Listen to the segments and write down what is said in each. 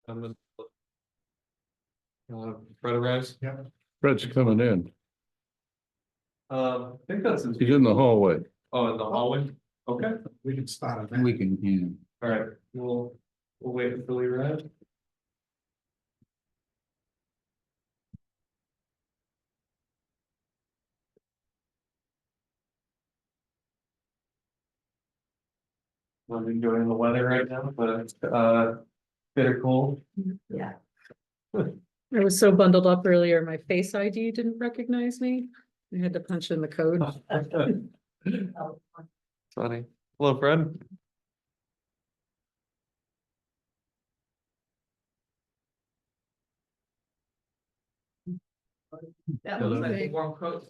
And then, Fred arrives. Fred's coming in. I think that's. He's in the hallway. Oh, in the hallway? Okay, We can start it. We can, all right, we'll wait until he arrives. I'm enjoying the weather right now, but it's bitter cold. Yeah. I was so bundled up earlier, my Face ID didn't recognize me. I had to punch in the code. Funny. Hello, Fred. That Hello. looks like a warm coat.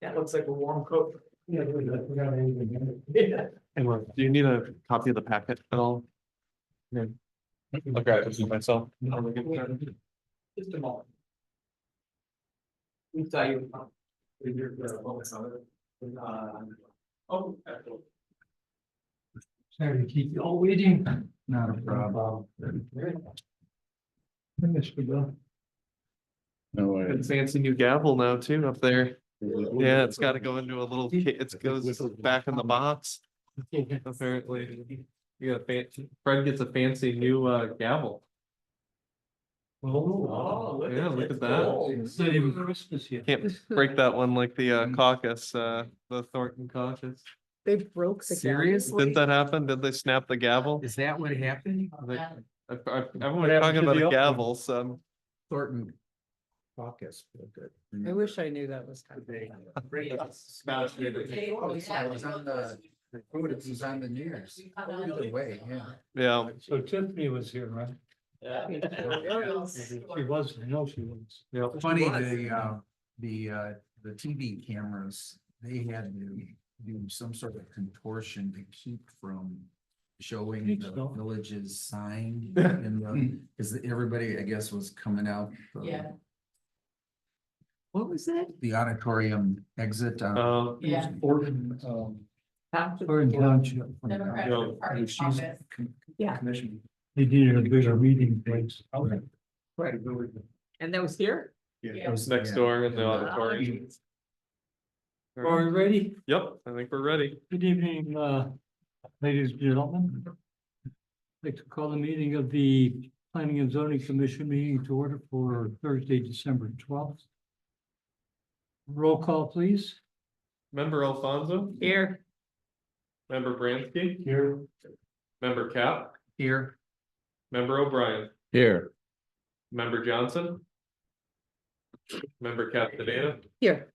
That looks like a warm coat. Do you need a copy of the packet at all? Yeah. I'll grab it myself. Just a moment. We saw you. Oh. Sorry to keep you all waiting. Not a problem. no way. Good fancy new gavel now too up there. Yeah, it's gotta go into a little, it goes back in the box. Apparently, you got a fancy, Fred gets a fancy new gavel. Oh, Yeah, look at that. It's not even Christmas yet. Can't break that one like the caucus, the Thornton caucus. They broke the. Didn't that happen? Did they snap the gavel? Is that what happened? Everyone's talking about a gavel, so. Thornton caucus, feel good. I wish I knew that was coming. It was on the news. Either way, yeah. Yeah, So Tiffany was here, right? She was, I know she was. yeah. Funny, the TV cameras, they had to do some sort of contortion to keep from showing Thanks, the Bill. village's sign in the, because everybody, I guess, was coming out. Yeah. What was that? The auditorium exit. Yeah. Orton, Orton Township. Democratic Party She's caucus. Yeah. Commission. They needed a bigger meeting place. Right. And that was here? It was next door in the auditorium. Are we ready? Yep, I think we're ready. Good evening, ladies and gentlemen. I'd like to call the meeting of the Planning and Zoning Commission meeting to order for Thursday, December 12th. Roll call, please. Member Alfonso, Here. member Bransky, Here. member Cap, Here. member O'Brien, Here, member Johnson. Member Castaneda, Here.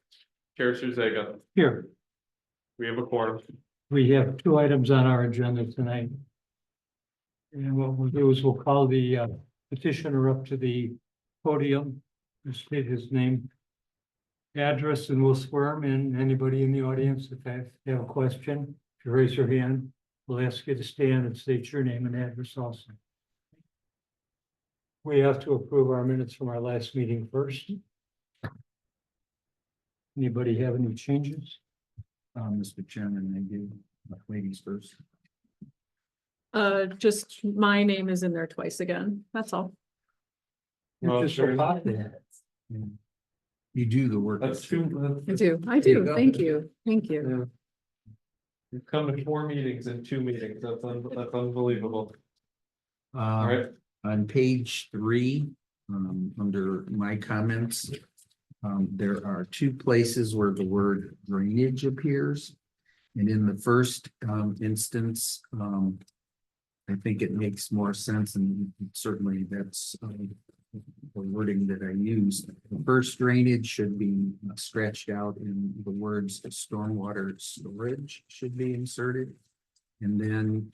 Chair Suzega. Here. We have a quorum. We have two items on our agenda tonight. And what we'll do is we'll call the petitioner up to the podium, and state his name, address, and we'll swear him in. Anybody in the audience, if they have a question, if you raise your hand, we'll ask you to stand and state your name and address also. We have to approve our minutes from our last meeting first. Anybody have any changes? Mr. Chairman, I do, ladies first. Just my name is in there twice again. That's all. Oh, You're just so sure. popular. You do the work. That's true. I do. I do. Thank you. Thank you. You've come to 4 meetings in 2 meetings. That's unbelievable. All right, On page 3, under my comments, there are 2 places where the word drainage appears. And in the first instance, I think it makes more sense, and certainly that's the wording that I use. The first drainage should be scratched out, and the words stormwater storage should be inserted. And then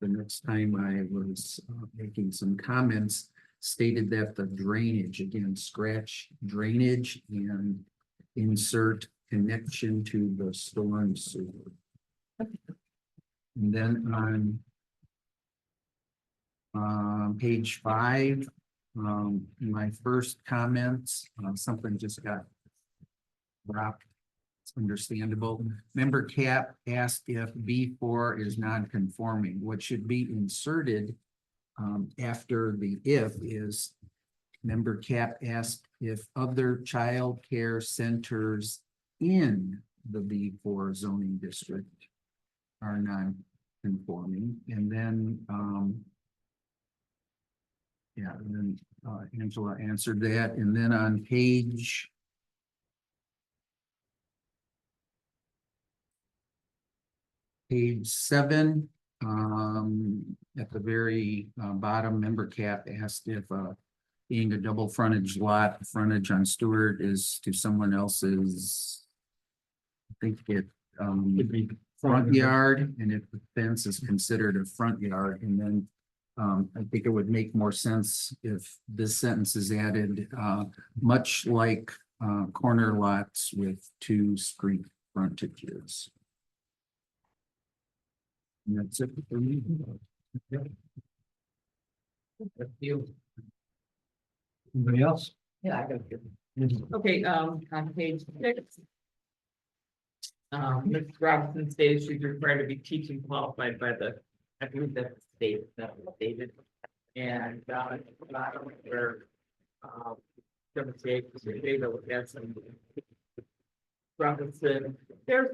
the next time I was making some comments, stated that the drainage, again, scratch drainage and insert connection to the storm sewer. And then on page 5, my first comments, something just got dropped. understandable. Member Cap asked if B4 is non-conforming. What should be inserted after the if is member Cap asked if other child care centers in the B4 zoning district are non-conforming, and then yeah, and then Angela answered that, and then on page page 7, at the very bottom, member Cap asked if being a double frontage lot, frontage on Stewart is to someone else's, I think it Would be front yard, and if the fence is considered a front yard, and then I think it would make more sense if this sentence is added, much like corner lots with 2 street frontages. And that's it for me. Anybody else? Yeah, I got it. Okay, on page 6. Ms. Robinson stated she's required to be teaching qualified by the, I believe that's the state, that was stated. And, where, demonstrate, they will get some. Robinson, we're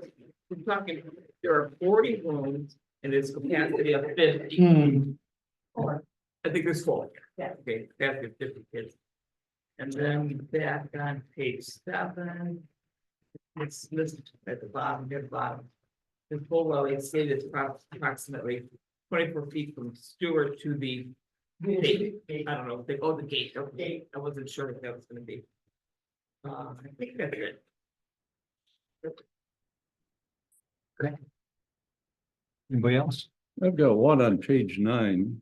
talking, there are 40 rooms and its capacity of 50. Or, I think there's 4. Yeah. Okay, capacity of 50 kids. And then back on page 7. It's listed at the bottom, near the bottom. The full well, it stated it's approximately 24 feet from Stewart to the gate. I don't know, the gate, okay, I wasn't sure if that was gonna be. I think that's it. Anybody else? I've got one on page 9.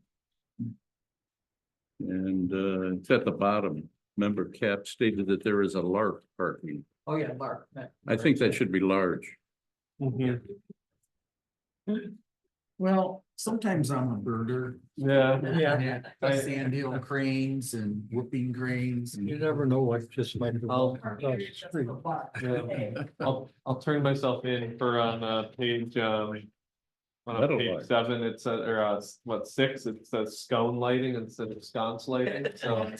And it's at the bottom. Member Cap stated that there is a LARP parking. Oh, yeah, Mark. I think that should be large. Mhm. Well, sometimes I'm a birder. Yeah, Yeah. I- Sandhill cranes and whooping cranes. and- You never know what just might. I'll turn myself in for on page on That'll page work. 7, it says, or what, 6, it says scone lighting instead of sconce lighting, so.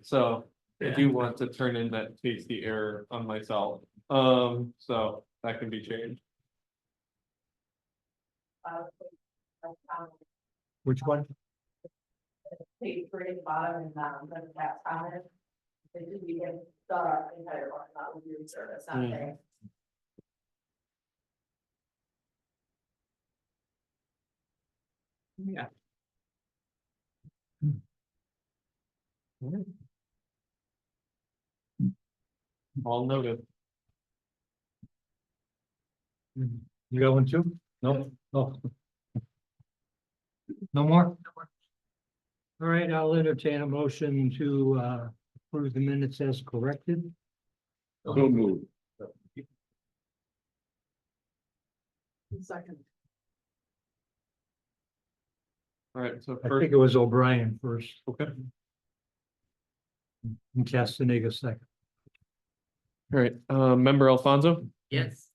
So I do want to turn in that tasty error on myself, so that can be changed. Which one? Page 3 at the bottom and then that's comment. It should be in the entire one, not with your service, not there. Yeah. All noted. You got one too? No, no. No more? All right, I'll entertain a motion to approve the minutes as corrected. So moved. Second. All right, so I first, think it was O'Brien first okay, and Castaneda second. all right, member Alfonso, Yes.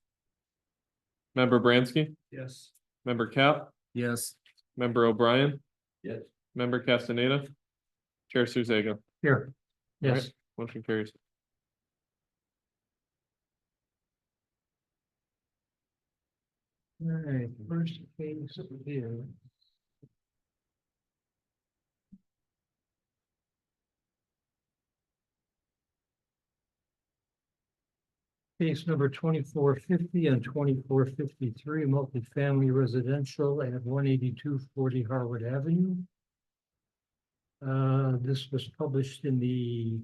member Bransky, Yes. member Cap, Yes. member O'Brien, Yes. member Castaneda, Chair Suzega, Here. All Yes, motion carries. all right, first case here. Case number 2450 and 2453, multifamily residential at 18240 Harvard Avenue. This was published in the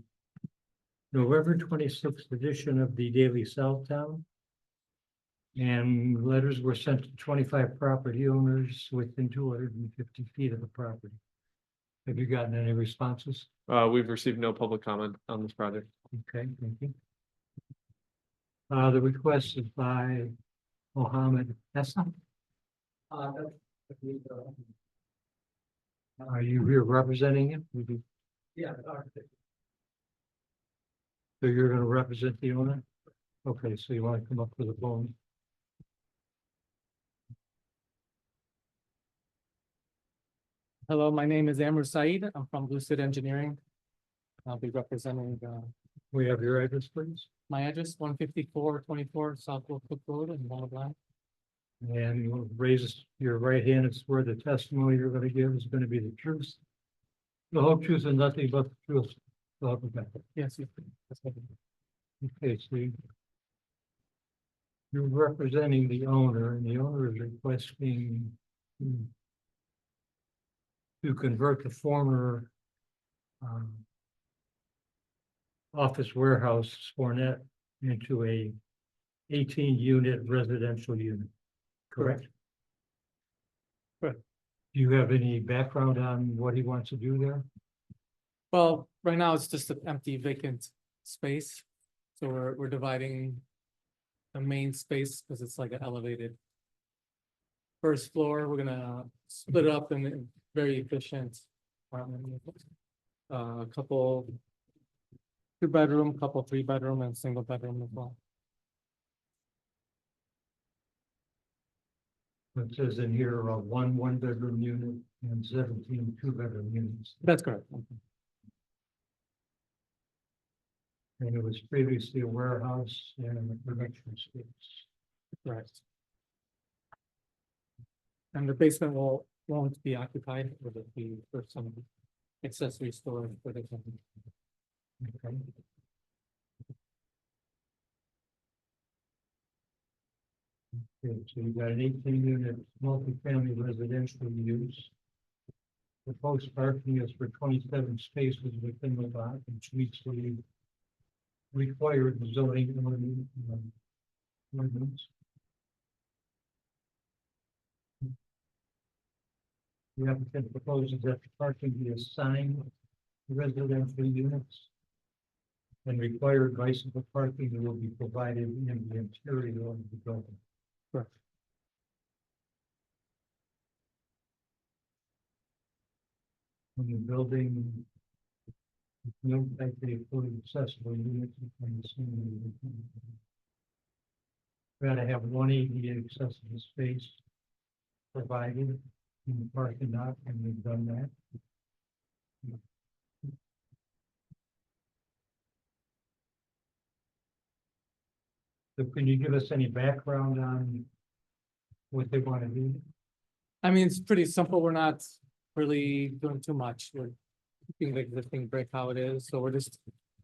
November 26th edition of the Daily Southtown. And letters were sent to 25 property owners within 250 feet of the property. Have you gotten any responses? We've received no public comment on this project. Okay, thank you. The request is by Mohammed Essa. Are you here representing him? Yeah. So you're gonna represent the owner? Okay, so you wanna come up to the phone? Hello, my name is Amr Saeed. I'm from Lucid Engineering. I'll be representing We have your address, please, my address, 15424 South Woodford Road in Mont and you raise your right hand and swear the testimony you're gonna give is gonna be the truth. The whole truth and nothing but the truth. So help you God. Yes, that's what Okay, so you're representing the owner, and the owner is requesting to convert the former office warehouse Spornet into a 18-unit residential unit, correct? Correct. Do you have any background on what he wants to do there? Well, right now it's just an empty vacant space. So we're dividing the main space because it's like an elevated first floor. We're gonna split it up in a very efficient apartment. A couple 2-bedroom, couple 3-bedroom, and single bedroom as well. It says in here, one bedroom unit and 17 2-bedroom units. That's correct. And it was previously a warehouse and a production space. Right. And the basement won't be occupied, will it be for some accessory storage for the company? Okay. Okay, so you got an 18-unit multifamily residential use. The post parking is for 27 spaces within the lot, which meets the required zoning ordinance. The applicant proposes that the parking be assigned to residential units. And required bicycle parking will be provided in the interior of the building. Correct. In the building, no type of fully accessible units. Gotta have one ADA accessible space provided in the parking lot, and we've done that. So can you give us any background on what they want to do? I mean, it's pretty simple. We're not really doing too much. We're keeping the existing brick how it is, so we're just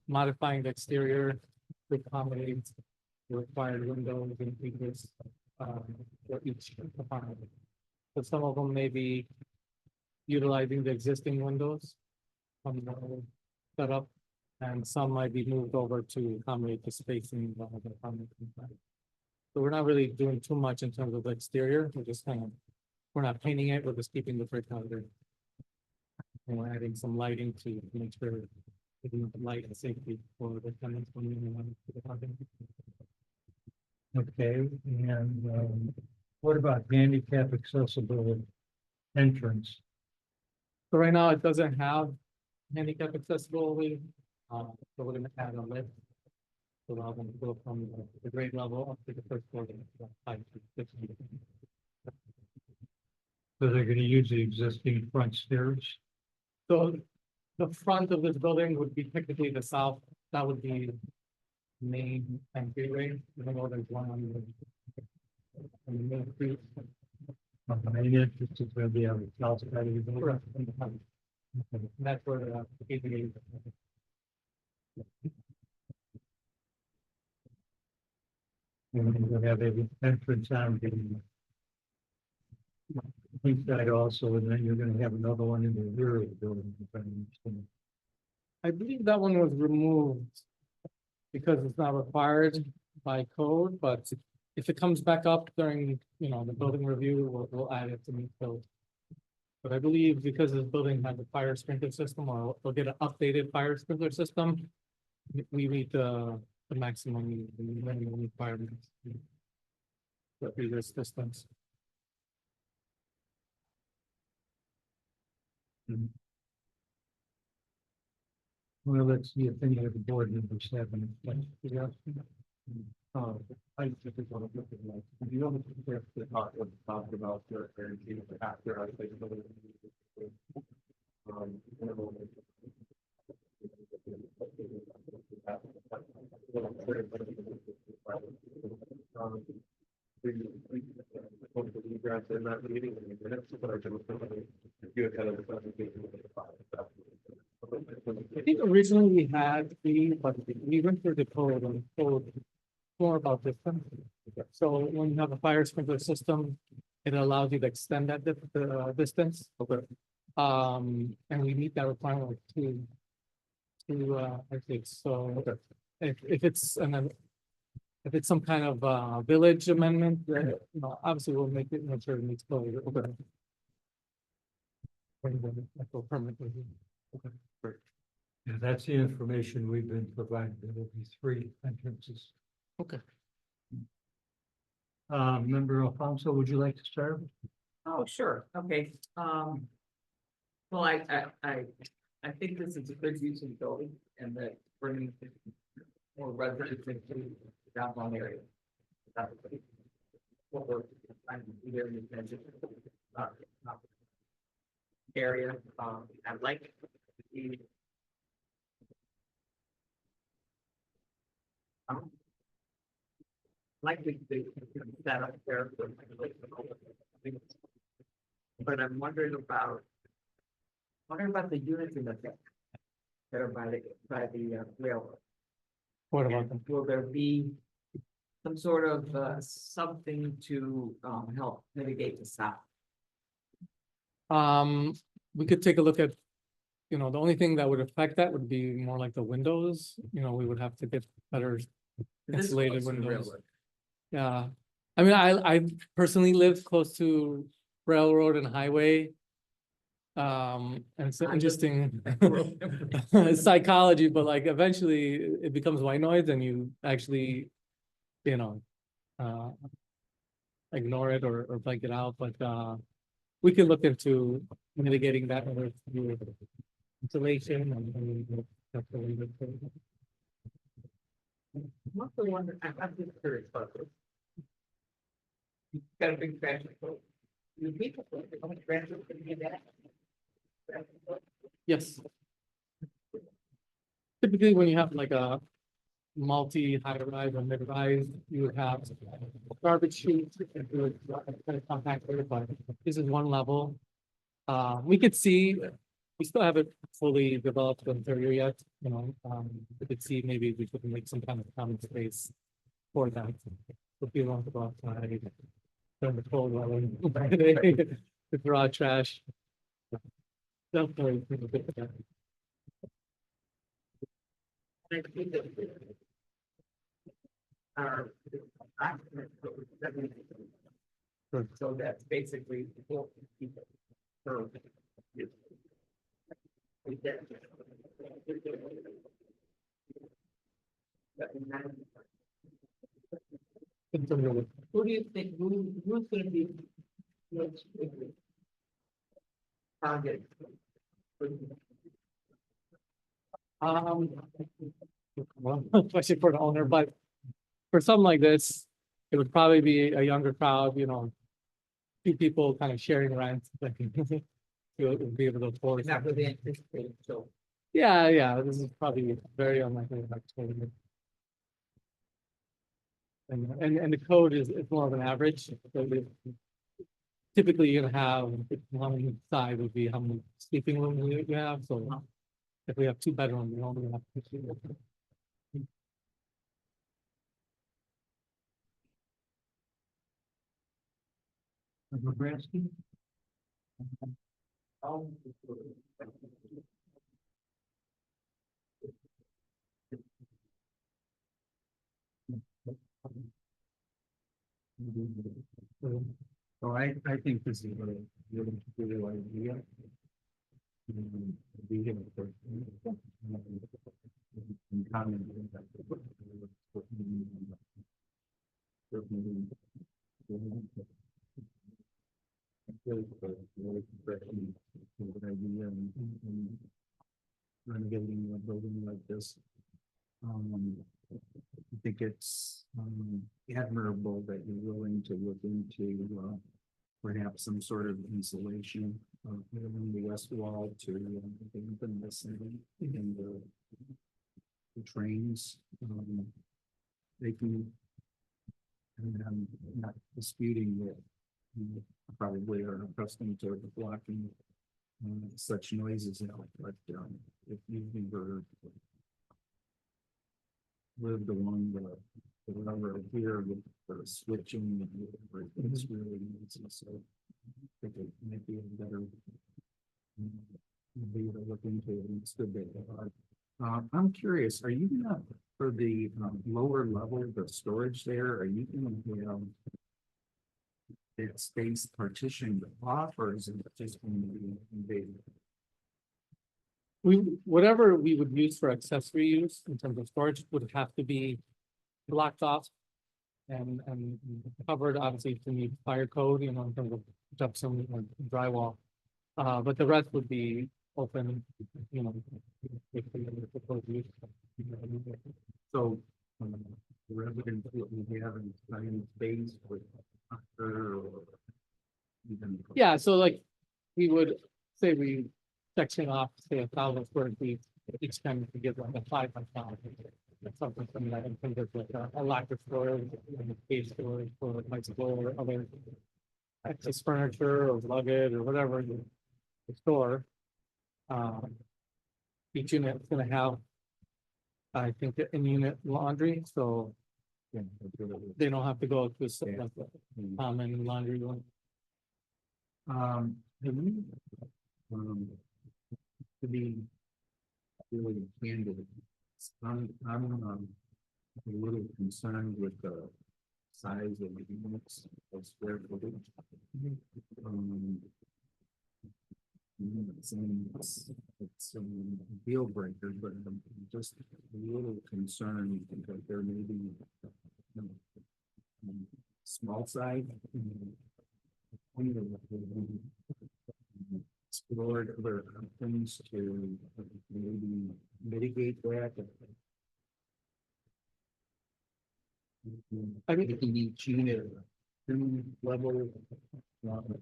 modifying the exterior to accommodate the required windows and features for each apartment. So some of them may be utilizing the existing windows from the setup, and some might be moved over to accommodate the spacing of the apartment. So we're not really doing too much in terms of the exterior. We're just kind of, we're not painting it, we're just keeping the brick out there. And we're adding some lighting to make sure giving light and safety for the tenants when they want to the apartment. Okay, and what about handicap accessible entrance? So right now it doesn't have handicap accessibility, so we're gonna add a lift. To allow them to go from the grade level up to the first floor. To 5 to 6 feet. So they're gonna use the existing front stairs? So the front of this building would be technically the south, that would be main entryway, even though there's one on the main street. The main entrance is gonna be on the south side of the building? Correct. That's where the ADA is. And then you'll have an entrance on the inside also, and then you're gonna have another one in the rear of the building. If I understand. I believe that one was removed because it's not required by code, but if it comes back up during, the building review, we'll add it to meet code. But I believe because this building has a fire sprinkler system, or we'll get an updated fire sprinkler system, we meet the maximum, the minimum requirements. For previous systems. Well, let's see if any of the board members have any questions. I just want to look at like, you know, the talk about your guarantee after I think. In that meeting in minutes, but I can. You kind of. I think originally we had three, but we went through the code and the code more about distance. So when you have a fire sprinkler system, it allows you to extend that the distance. Okay. And we meet that requirement I think so. If it's if it's some kind of village amendment, then, you know, obviously we'll make sure it meets code. Okay. Permit. Yeah, that's the information we've been provided. There will be 3 entrances. Okay. Member Alfonso, would you like to start? Oh, sure, okay, well, I think this is a good use of the building and that bringing more residents into the downtown area. What we're trying to do there in the transition, area, I'd like the like the that up there. But I'm wondering about the units in the back that are by the railroad. What about And them? will there be some sort of something to help mitigate the sound? We could take a look at, you know, the only thing that would affect that would be more like the windows, you know, we would have to get better This insulated close to the windows. railroad. Yeah, I mean, I personally live close to railroad and highway. And it's I live- interesting psychology, but like eventually it becomes white noise and you actually, you know, ignore it or blank it out, but we can look into mitigating that with insulation and. What's the one that I'm just curious about this? You've got a big transit code. You people, how much transit can you get? Yes. Typically, when you have like a multi-high rise or mid rise, you would have garbage chutes and you would kind of compactor, but this is one level. We could see, we still haven't fully developed the interior yet, you know, we could see maybe we could make some kind of common space for that. If you want to go outside, turn the cold weather, to draw trash. Definitely. we could do that. I think that our occupant code is 70. Sure. So that's basically 4 people per. In terms of- Who do you think, who's gonna be? Target. Well, especially for the owner, but for something like this, it would probably be a younger crowd, you know. Few people kind of sharing rent. You'll be able to afford. Not really anticipated, so. Yeah, this is probably very unlikely. And the code is more of an average. So typically, you're gonna have how many side would be how many sleeping rooms you have. So if we have 2 bedrooms, we only have 2. Member Bransky? So I think this is a really good idea. Be here for- and comment. renovating a building like this. I think it's admirable that you're willing to look into perhaps some sort of insulation in the west wall to dampen this and the trains. They can, and I'm not disputing that you probably are accustomed to blocking such noises out, but if you've ever lived along the railroad here with the switching, it's really easy, so I think it might be a better be to look into it, and it's good that they are. I'm curious, are you gonna, for the lower level, the storage there, are you gonna have it space partitioned off, or is it just going to be invaded? Whatever we would use for accessory use in terms of storage would have to be blocked off. And covered obviously to meet fire code, you know, in terms of gypsum and drywall. But the rest would be open, you know. If we propose use. So, the residents that we have in tiny space with or even. Yeah, so like, we would say we section off, say 1,000 square feet, each time we get like a 5 by 5. Something from that in terms of like a locker storage, and a cage storage for like or other excess furniture or luggage or whatever you store. Each unit is gonna have, I think, an unit laundry, so they don't have to go to a common laundry room. Have you, to be really candid, I'm a little concerned with the size of the units of square footage. It's a deal breaker, but I'm just a little concerned because there may be small side. Explored other things to maybe mitigate that. I mean- Making each unit level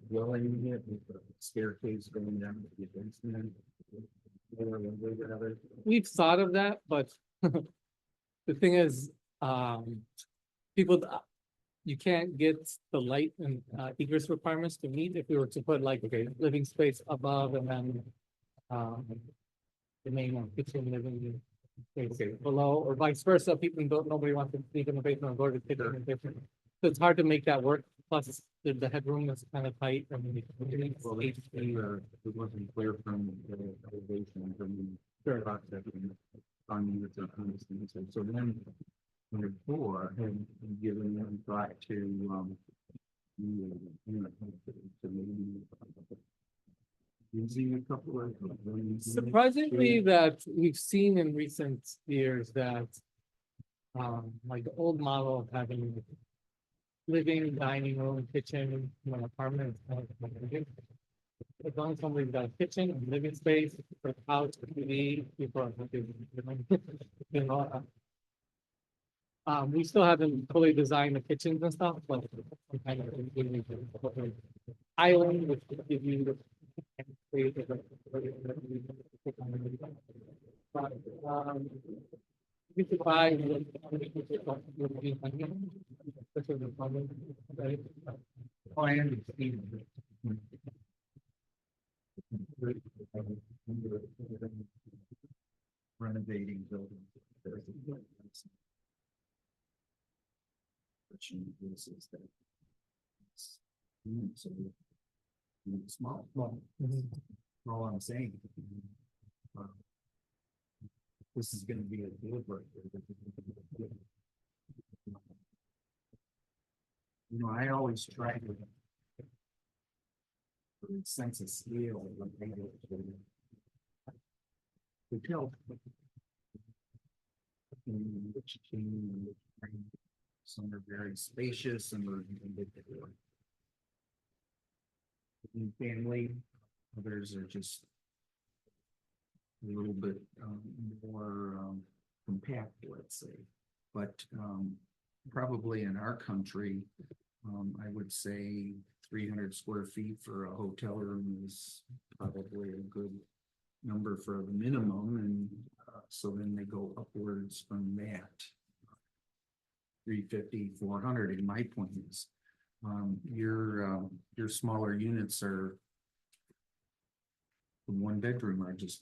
dwelling unit with the staircase going down to the basement. Or whatever. We've thought of that, but the thing is, people, you can't get the light and egress requirements to meet if we were to put like, okay, living space above and then the main one, kitchen, living space below, or vice versa. People don't, nobody wants to sleep in the basement or go to the kitchen and different. So it's hard to make that work. Plus, the headroom is kind of tight. I mean, Well, it wasn't clear from the elevation from the processing on units of understanding. So then, number 4, had given them thought to maybe using a couple of. surprisingly that we've seen in recent years that like the old model of having living, dining room, kitchen, you know, apartment. As long as somebody's got a kitchen, and living space, for the house, for TV, people are happy, you know. We still haven't fully designed the kitchens and stuff, but some kind of island which would give you the. You could buy. Oh, I understand. Renovating buildings. Small. All I'm saying. This is gonna be a deal breaker. You know, I always try to. For a sense of scale. To tell. Which team, some are very spacious, some are. Family, others are just. little bit more compact, let's say. But probably in our country, I would say 300 square feet for a hotel room is probably a good number for the minimum, and so then they go upwards from that. 350, 400, and my point is, your smaller units are the one bedroom are just,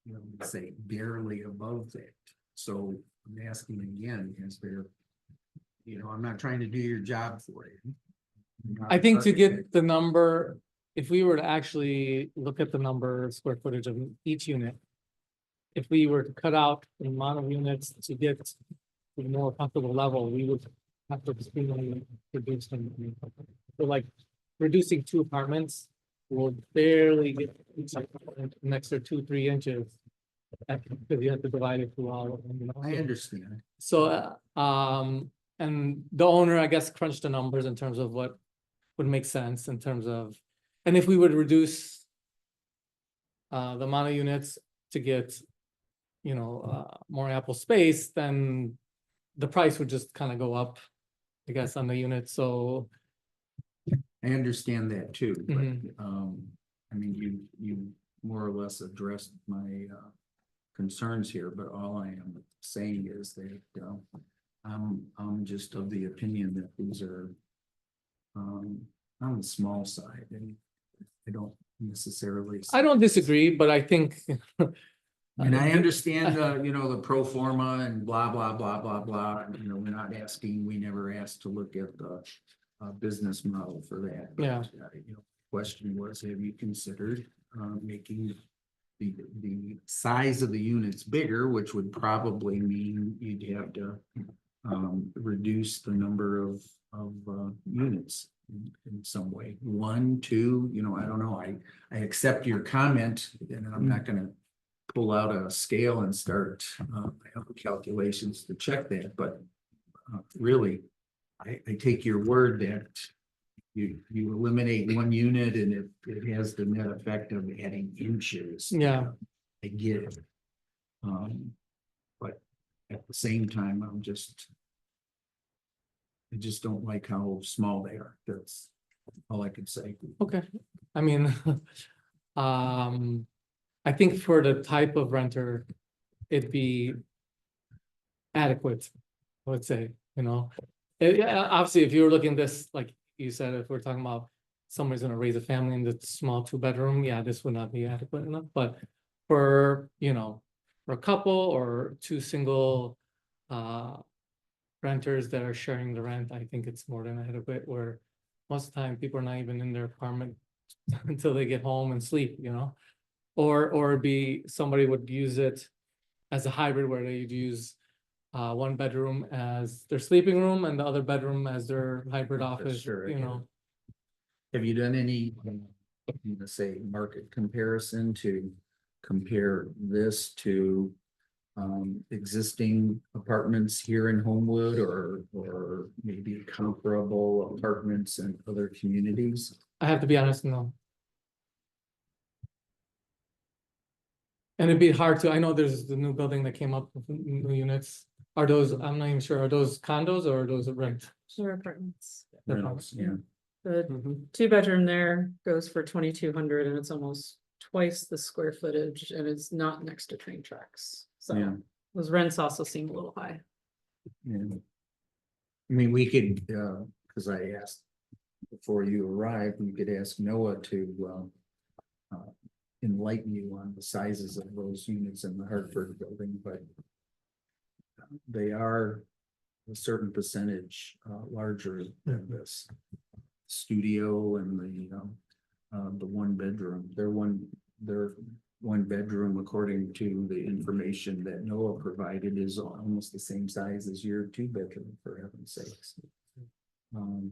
you know, say barely above that. So I'm asking again, is there, you know, I'm not trying to do your job for you. I'm not I think to architect. get the number, if we were to actually look at the number square footage of each unit. If we were to cut out the amount of units to get to a more comfortable level, we would have to extremely reduce them. So like reducing 2 apartments will barely get an extra 2-3 inches. Because you have to divide it through all of them, you know? I understand. So, and the owner, I guess, crunched the numbers in terms of what would make sense in terms of, and if we would reduce the amount of units to get, you know, more ample space, then the price would just kind of go up, I guess, on the unit. So, I understand that too, but, Mhm. I mean, you more or less addressed my, concerns here, but all I am saying is that, I'm just of the opinion that these are, on the small side, and I don't necessarily. I don't disagree, but I think. And I understand, you know, the pro forma and blah, blah, blah, blah, blah, and, you know, we're not asking, we never asked to look at the business model for that. But, Yeah. You know, question was, have you considered, making the size of the units bigger, which would probably mean you'd have to, reduce the number of, units in some way. 1, 2, you know, I don't know, I accept your comment, and I'm not gonna pull out a scale and start calculations to check that, but really, I take your word that you eliminate 1 unit and it has the net effect of adding inches. Yeah. I get it. But at the same time, I just don't like how small they are. That's all I could say. Okay, I mean, I think for the type of renter, it'd be adequate, I would say, you know. Yeah, obviously, if you were looking this, like you said, if we're talking about somebody's gonna raise a family in the small 2-bedroom, yeah, this would not be adequate enough, but for, you know, for a couple or 2 single renters that are sharing the rent, I think it's more than adequate, where most of the time people are not even in their apartment until they get home and sleep, you know? Or be, somebody would use it as a hybrid where they'd use 1 bedroom as their sleeping room and the other bedroom as their hybrid office, Sure, I you get know? Have you done any, let's say, market comparison to compare this to existing apartments here in Homewood or maybe comparable apartments in other communities? I have to be honest, no. And it'd be hard to, I know there's the new building that came up with new units. Are those, I'm not even sure, are those condos or are those rent? Or apartments. They're Rentals, yeah. The Mhm. 2-bedroom there goes for 2,200 and it's almost twice the square footage and it's not next to train tracks. Yeah. So those rents also seem a little high. Yeah. I mean, we could, cause I asked before you arrived, we could ask Noah to, enlighten you on the sizes of those units in the Hartford building, but they are a certain percentage, larger than this studio and the 1 bedroom. Their 1 bedroom, according to the information that Noah provided, is almost the same size as your 2-bedroom, for heaven's sakes.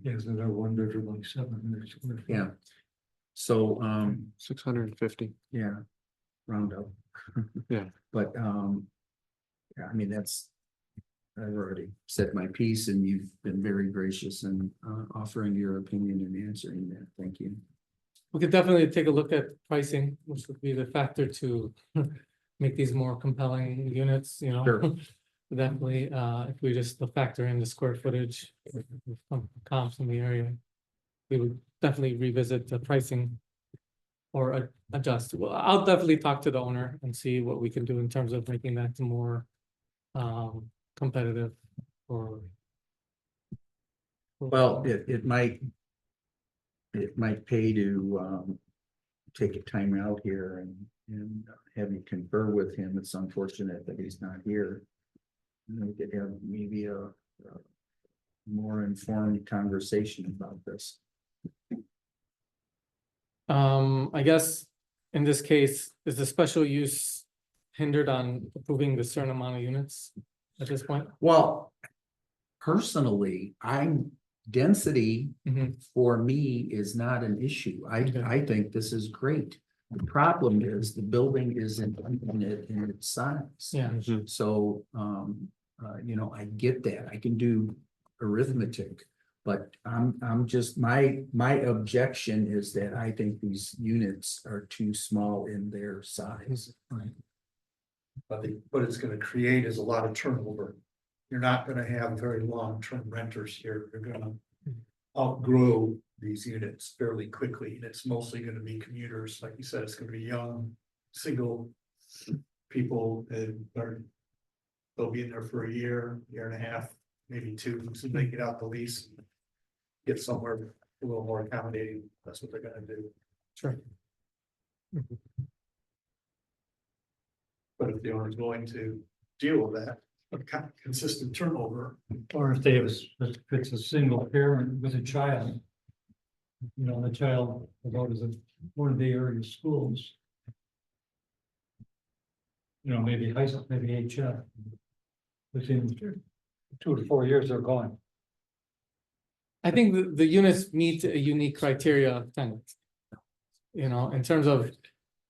Isn't there 1 bedroom like 700 square feet? Yeah. So, 650. yeah, round up. Yeah. But, yeah, I mean, I've already said my piece and you've been very gracious in offering your opinion and answering that. Thank you. we could definitely take a look at pricing, which would be the factor to make these more compelling units, you know? Sure. Definitely, if we just factor in the square footage, comps in the area, we would definitely revisit the pricing or adjust. Well, I'll definitely talk to the owner and see what we can do in terms of making that more competitive or. Well, it might pay to, take a time out here and have you confer with him. It's unfortunate that he's not here. And we could have maybe a more informed conversation about this. I guess in this case, is the special use hindered on approving the certain amount of units at this point? Well, personally, density Mhm. for me is not an issue. Okay. I think this is great. The problem is the building isn't infinite in its size. Yeah, So, you know, I get that. I can do arithmetic. But I'm just, my objection is that I think these units are too small in their size. But what it's gonna create is a lot of turnover. You're not gonna have very long-term renters here. You're gonna outgrow these units fairly quickly, and it's mostly gonna be commuters. Like you said, it's gonna be young, single people and they'll be in there for a year and a half, maybe two, so they get out the lease. Get somewhere a little more accommodating. That's what they're gonna do. sure. But if the owner's going to deal with that, consistent turnover, Or if they have, if it's a single parent with a child. You know, the child will go to one of the area schools. You know, maybe high school, maybe HF. Within 2 to 4 years, they're gone. I think the units meet a unique criteria of tenants. You know, in terms of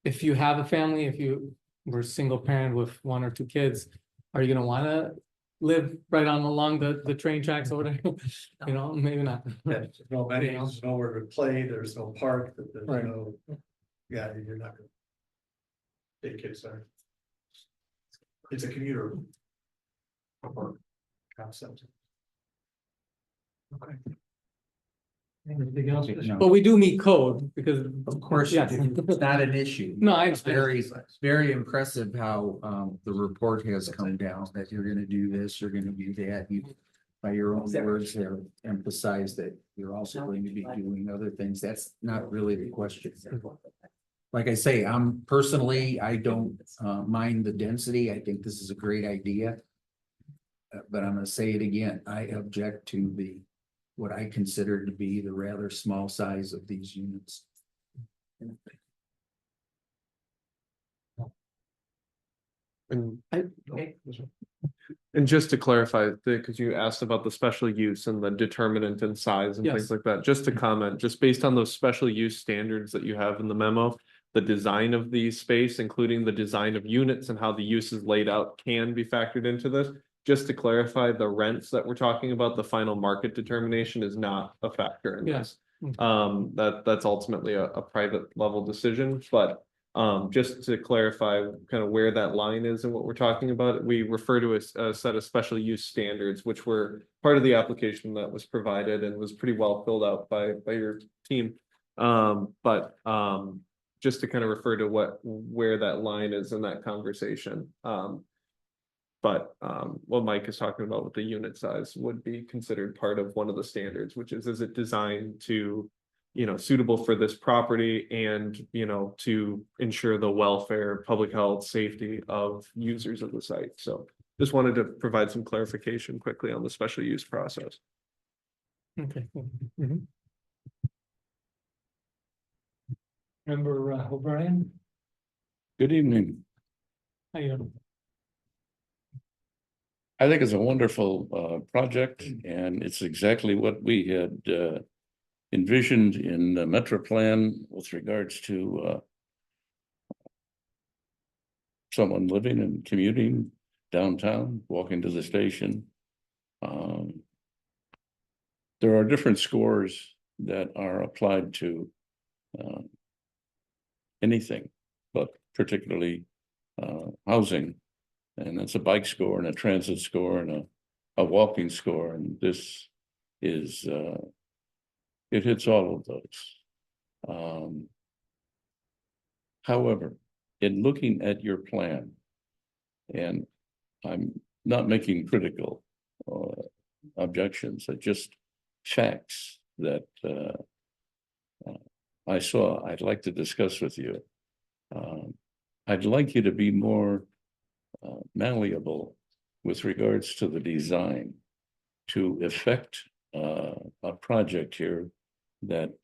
if you have a family, if you were a single parent with 1 or 2 kids, are you gonna wanna live right on along the train tracks over there? You know, maybe not. there's no amenities, there's nowhere to play, there's no park, there's Right. no. Yeah, you're not gonna. Take kids there. It's a commuter. Concept. Okay. Anything else? No. But we do meet code because. Of course, Yes. it's not an issue. No, I It's understand. very impressive how the report has come down, that you're gonna do this, you're gonna do that. You, by your own words, have emphasized that you're also going to be doing other things. That's not really the question. Like I say, I don't mind the density. I think this is a great idea. But I'm gonna say it again, I object to what I consider to be the rather small size of these units. And and just to clarify, because you asked about the special use and the determinant and size and Yes. things like that, just to comment, just based on those special use standards that you have in the memo. The design of the space, including the design of units and how the use is laid out, can be factored into this. Just to clarify, the rents that we're talking about, the final market determination is not a factor in this. That's ultimately a private level decision, but just to clarify kind of where that line is and what we're talking about, we refer to a set of special use standards, which were part of the application that was provided and was pretty well filled out by your team. Just to kind of refer to where that line is in that conversation. What Mike is talking about with the unit size would be considered part of one of the standards, which is it designed to, you know, suitable for this property and, you know, to ensure the welfare, public health, safety of users of the site. So just wanted to provide some clarification quickly on the special use process. Okay. Mhm. Member O'Brien? Good evening. How you doing? I think it's a wonderful project, and it's exactly what we had envisioned in the Metro Plan with regards to someone living and commuting downtown, walking to the station. There are different scores that are applied to anything, but particularly housing. And it's a bike score and a transit score and a walking score, and this is it hits all of those. However, in looking at your plan, and I'm not making critical objections, are just facts that I saw I'd like to discuss with you. I'd like you to be more malleable with regards to the design to effect a project here that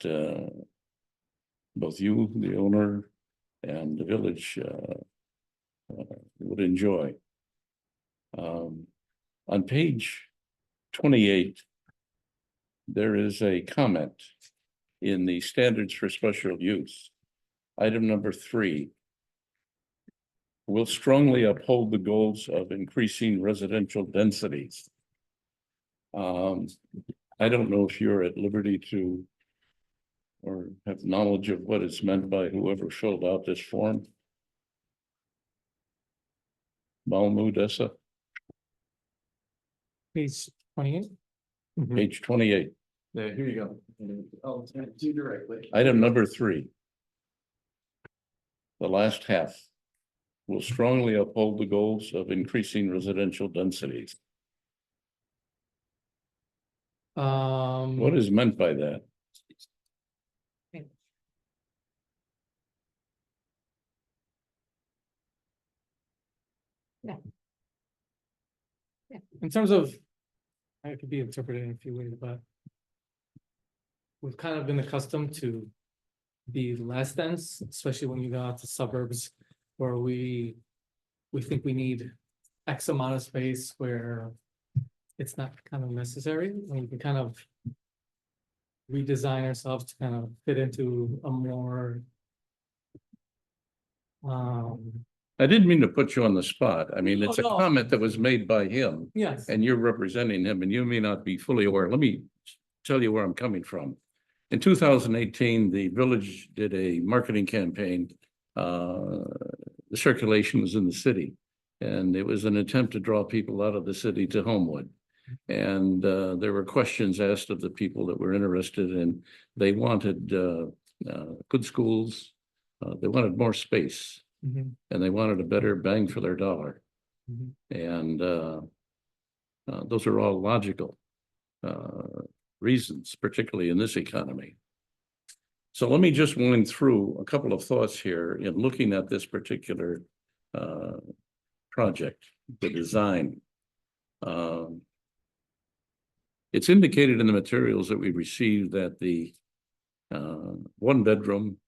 both you, the owner, and the village would enjoy. On page 28, there is a comment in the standards for special use. Item number 3. Will strongly uphold the goals of increasing residential densities. I don't know if you're at liberty to or have knowledge of what is meant by whoever filled out this form. Mahmoud Essa, Page 28. page 28, Yeah, here you go. I'll send it to you directly. item number 3. The last half. Will strongly uphold the goals of increasing residential densities. What is meant by that? In terms of, it could be interpreted in a few ways, but we've kind of been accustomed to be less dense, especially when you go out to suburbs where we think we need X amount of space where it's not kind of necessary, and we can kind of redesign ourselves to kind of fit into a more I didn't mean to put you on the spot. I mean, it's a Oh, no. comment that was made by him. yes. And you're representing him, and you may not be fully aware. Let me tell you where I'm coming from. In 2018, the village did a marketing campaign. The circulation was in the city, and it was an attempt to draw people out of the city to Homewood. And there were questions asked of the people that were interested, and they wanted good schools. They wanted more space, Mhm, and they wanted a better bang for their dollar. mhm. And those are all logical reasons, particularly in this economy. So let me just wind through a couple of thoughts here in looking at this particular project, the design. It's indicated in the materials that we received that the 1 bedroom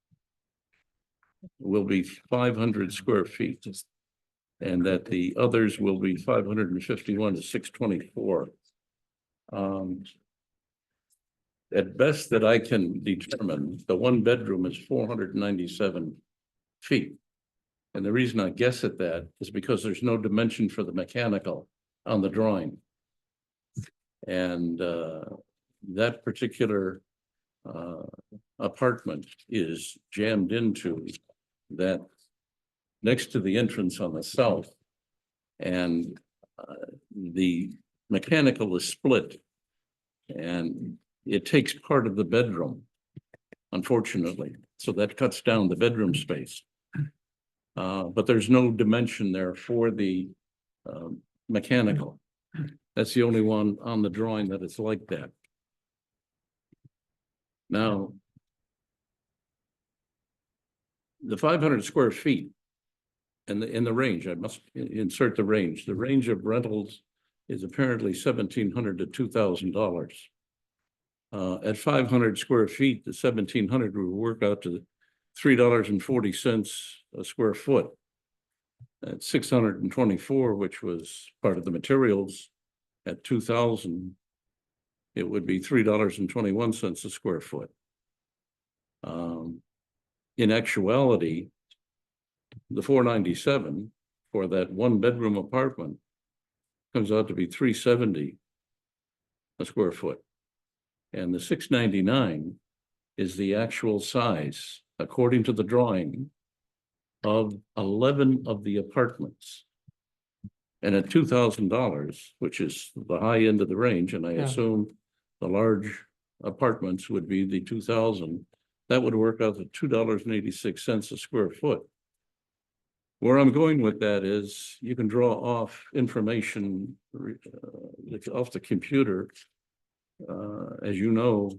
will be 500 square feet, and that the others will be 551 to 624. At best that I can determine, the 1 bedroom is 497 feet. And the reason I guess at that is because there's no dimension for the mechanical on the drawing. And that particular apartment is jammed into that next to the entrance on the south. And the mechanical is split, and it takes part of the bedroom, unfortunately. So that cuts down the bedroom space. But there's no dimension there for the mechanical. That's the only one on the drawing that it's like that. Now, the 500 square feet and in the range, I must insert the range. The range of rentals is apparently $1,700 to $2,000. At 500 square feet, the 1,700 would work out to $3.40 a square foot. At 624, which was part of the materials, at 2,000, it would be $3.21 a square foot. In actuality, the 497 for that 1 bedroom apartment comes out to be $370 a square foot. And the 699 is the actual size, according to the drawing, of 11 of the apartments. And at $2,000, which is the high end of the range, and I Yeah. assume the large apartments would be the 2,000, that would work out to $2.86 a square foot. Where I'm going with that is you can draw off information off the computer, as you know.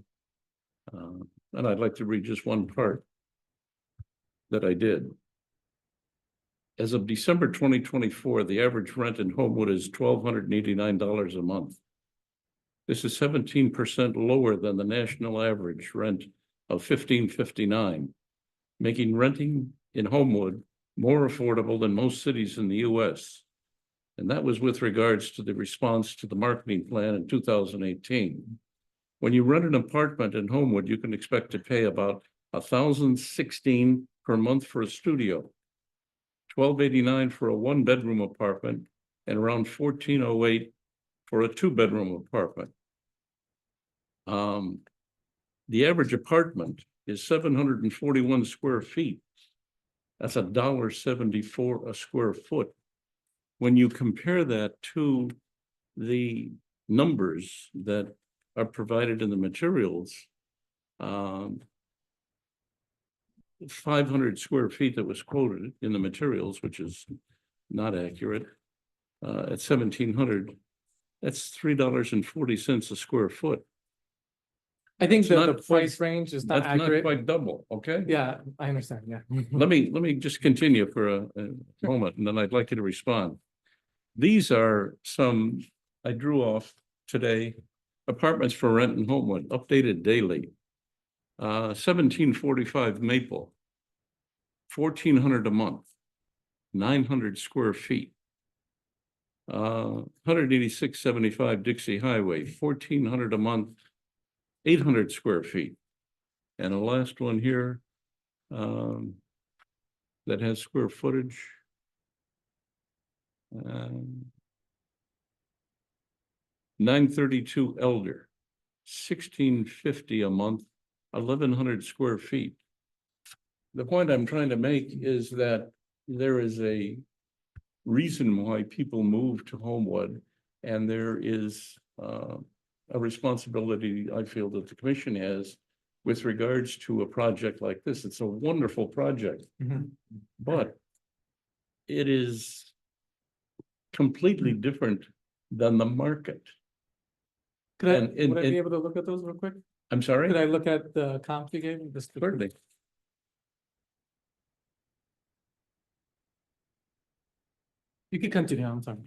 And I'd like to read just one part that I did. As of December 2024, the average rent in Homewood is $1,289 a month. This is 17% lower than the national average rent of $1,559, making renting in Homewood more affordable than most cities in the US. And that was with regards to the response to the marketing plan in 2018. When you rent an apartment in Homewood, you can expect to pay about $1,016 per month for a studio, $1,289 for a one-bedroom apartment, and around $1,408 for a two-bedroom apartment. The average apartment is 741 square feet. That's $1.74 a square foot. When you compare that to the numbers that are provided in the materials, 500 square feet that was quoted in the materials, which is not accurate, at 1,700, that's $3.40 a square foot. I think It's that the not quite- price range is not That's not accurate. quite double, okay? Yeah, I understand, yeah. Let me just continue for a moment, and then I'd like you to respond. These are some I drew off today, apartments for rent in Homewood, updated daily. 1745 Maple, 1,400 a month, 900 square feet. 18675 Dixie Highway, 1,400 a month, 800 square feet. And the last one here, that has square footage. 932 Elder, 1,650 a month, 1,100 square feet. The point I'm trying to make is that there is a reason why people move to Homewood, and there is a responsibility I feel that the commission has with regards to a project like this. It's a wonderful project, Mhm. but it is completely different than the market. Could I, And- would I and- be able to look at those real quick? I'm sorry? Could I look at the comp you gave me? Certainly. You could continue, I'm sorry.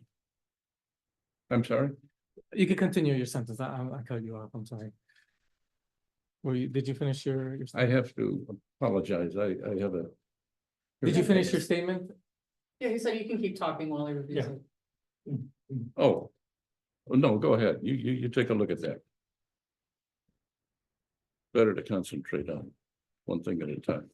I'm sorry? You could continue your sentence. I cut you off, I'm sorry. Did you finish your? I have to apologize. I have a. Did you finish your statement? Yeah, he said you can keep talking while he reviews Yeah. it. Oh, no, go ahead. You take a look at that. Better to concentrate on one thing at a time.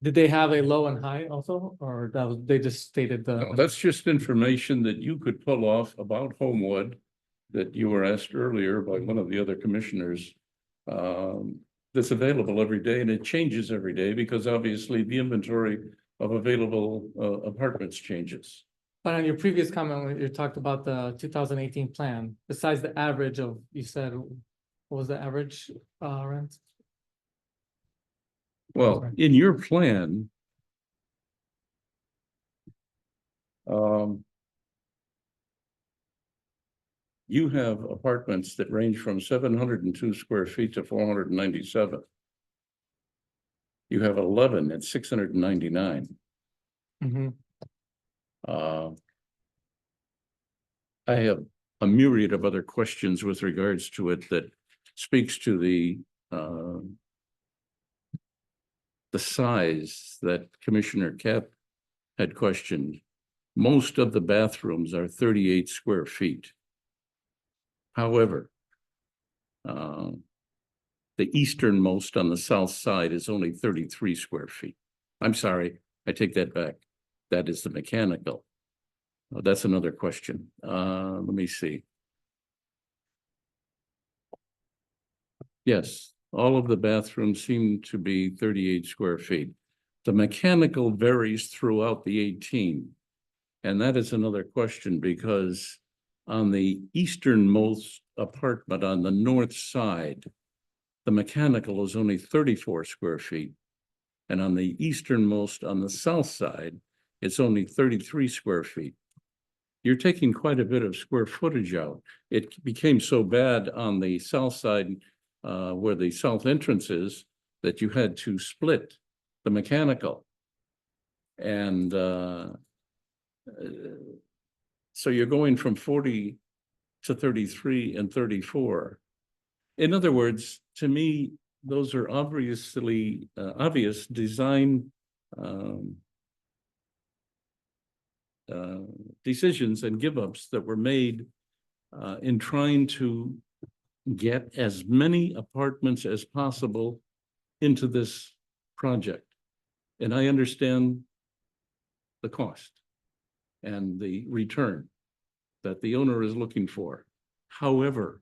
Did they have a low and high also, or that was, they just stated the? No, that's just information that you could pull off about Homewood that you were asked earlier by one of the other commissioners. That's available every day, and it changes every day because obviously the inventory of available apartments changes. But on your previous comment, when you talked about the 2018 plan, besides the average of, you said, what was the average rent? Well, Sorry. in your plan, you have apartments that range from 702 square feet to 497. You have 11 at 699. Mm-hmm. I have a myriad of other questions with regards to it that speaks to the size that Commissioner Cap had questioned. Most of the bathrooms are 38 square feet. However, the easternmost on the south side is only 33 square feet. I'm sorry, I take that back. That is the mechanical. That's another question. Let me see. Yes, all of the bathrooms seem to be 38 square feet. The mechanical varies throughout the 18. And that is another question because on the easternmost apartment on the north side, the mechanical is only 34 square feet. And on the easternmost on the south side, it's only 33 square feet. You're taking quite a bit of square footage out. It became so bad on the south side where the south entrance is that you had to split the mechanical. And so you're going from 40 to 33 and 34. In other words, to me, those are obviously obvious design decisions and give-ups that were made in trying to get as many apartments as possible into this project. And I understand the cost and the return that the owner is looking for. However,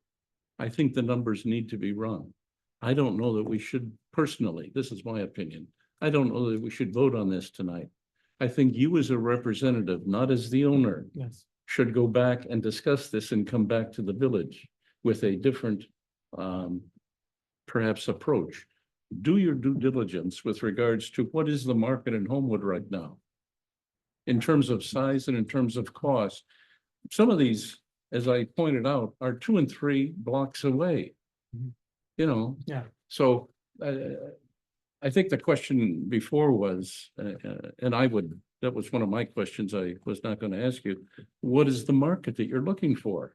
I think the numbers need to be run. I don't know that we should personally, this is my opinion, I don't know that we should vote on this tonight. I think you as a representative, not as the owner, Yes. should go back and discuss this and come back to the village with a different perhaps approach. Do your due diligence with regards to what is the market in Homewood right now in terms of size and in terms of cost. Some of these, as I pointed out, are 2 and 3 blocks away. You know? Yeah. So I think the question before was, and that was one of my questions I was not going to ask you, what is the market that you're looking for?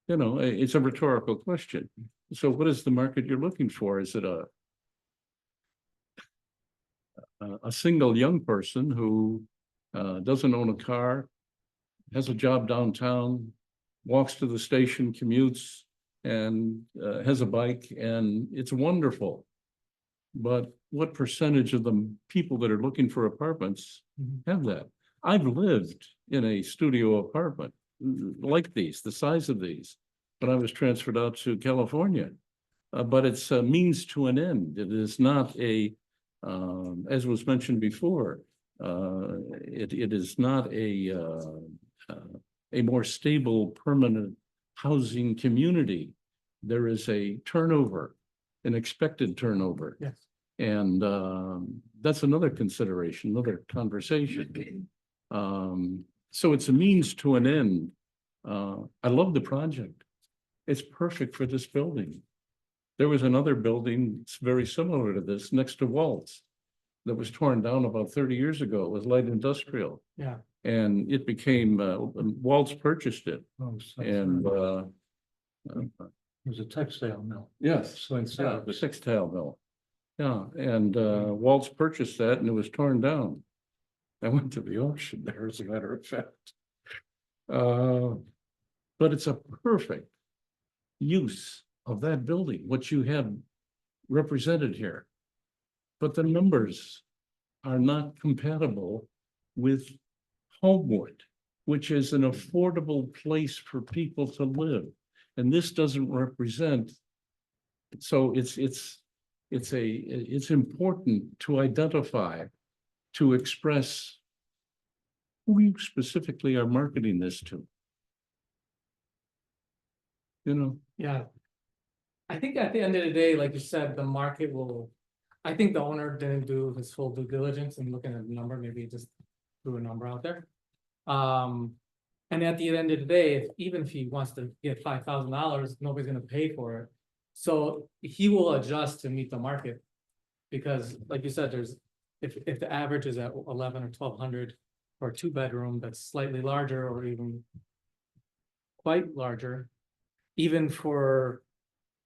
You know, it's a rhetorical question. So what is the market you're looking for? Is it a single young person who doesn't own a car, has a job downtown, walks to the station, commutes, and has a bike, and it's wonderful. But what percentage of the people that are looking for apartments have that? I've lived in a studio apartment like these, the size of these, but I was transferred out to California. But it's a means to an end. It is not as was mentioned before, it is not a more stable, permanent housing community. There is a turnover, an expected turnover. Yes. And that's another consideration, another conversation. So it's a means to an end. I love the project. It's perfect for this building. There was another building that's very similar to this next to Waltz that was torn down about 30 years ago. It was light industrial. Yeah. And it became, Waltz purchased it. Oh, so And it was a textile mill. yes, So it's, yeah, the six-tail mill. Yeah, and Waltz purchased that and it was torn down. I went to the auction there, as a matter of fact. But it's a perfect use of that building, what you have represented here. But the numbers are not compatible with Homewood, which is an affordable place for people to live. And this doesn't represent, so it's important to identify, to express who you specifically are marketing this to. You know? Yeah. I think at the end of the day, like you said, the market will, I think the owner didn't do his full due diligence and looking at the number, maybe he just threw a number out there. And at the end of the day, even if he wants to get $5,000, nobody's gonna pay for it. So he will adjust to meet the market. Because like you said, if the average is at 11 or 1,200 for a 2-bedroom that's slightly larger or even quite larger, even for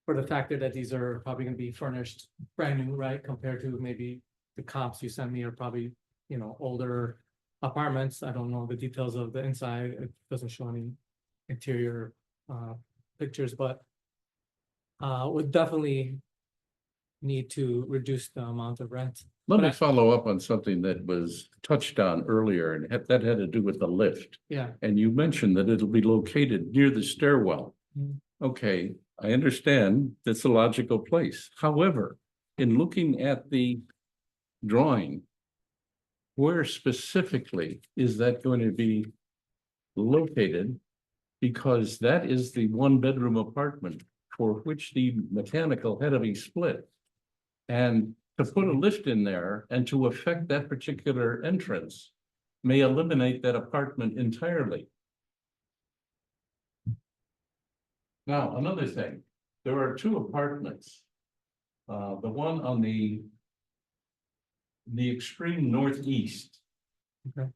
the factor that these are probably gonna be furnished brand new, right? Compared to maybe the comps you sent me are probably, older apartments. I don't know the details of the inside. It doesn't show any interior pictures, but would definitely need to reduce the amount of rent. Let But me I- follow up on something that was touched on earlier, and that had to do with the lift. Yeah, And you mentioned that it'll be located near the stairwell. Mm. Okay, I understand that's a logical place. However, in looking at the drawing, where specifically is that going to be located? Because that is the one-bedroom apartment for which the mechanical had to be split. And to put a lift in there and to affect that particular entrance may eliminate that apartment entirely. Now, another thing, there are two apartments. The one on the extreme northeast. Okay.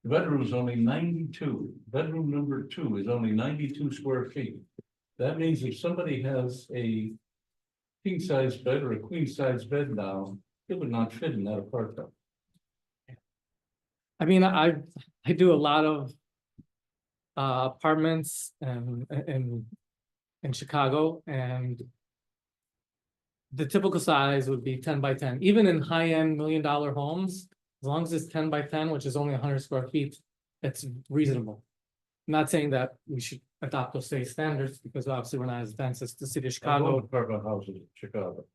The bedroom is only 92. Bedroom number 2 is only 92 square feet. That means if somebody has a king size bed or a queen size bed now, it would not fit in that apartment. I mean, I do a lot of apartments in Chicago, and the typical size would be 10 by 10. Even in high-end $1 million homes, as long as it's 10 by 10, which is only 100 square feet, it's reasonable. I'm not saying that we should adopt those state standards, because obviously we're not as dense as the city of I own Chicago. apartment houses in Chicago.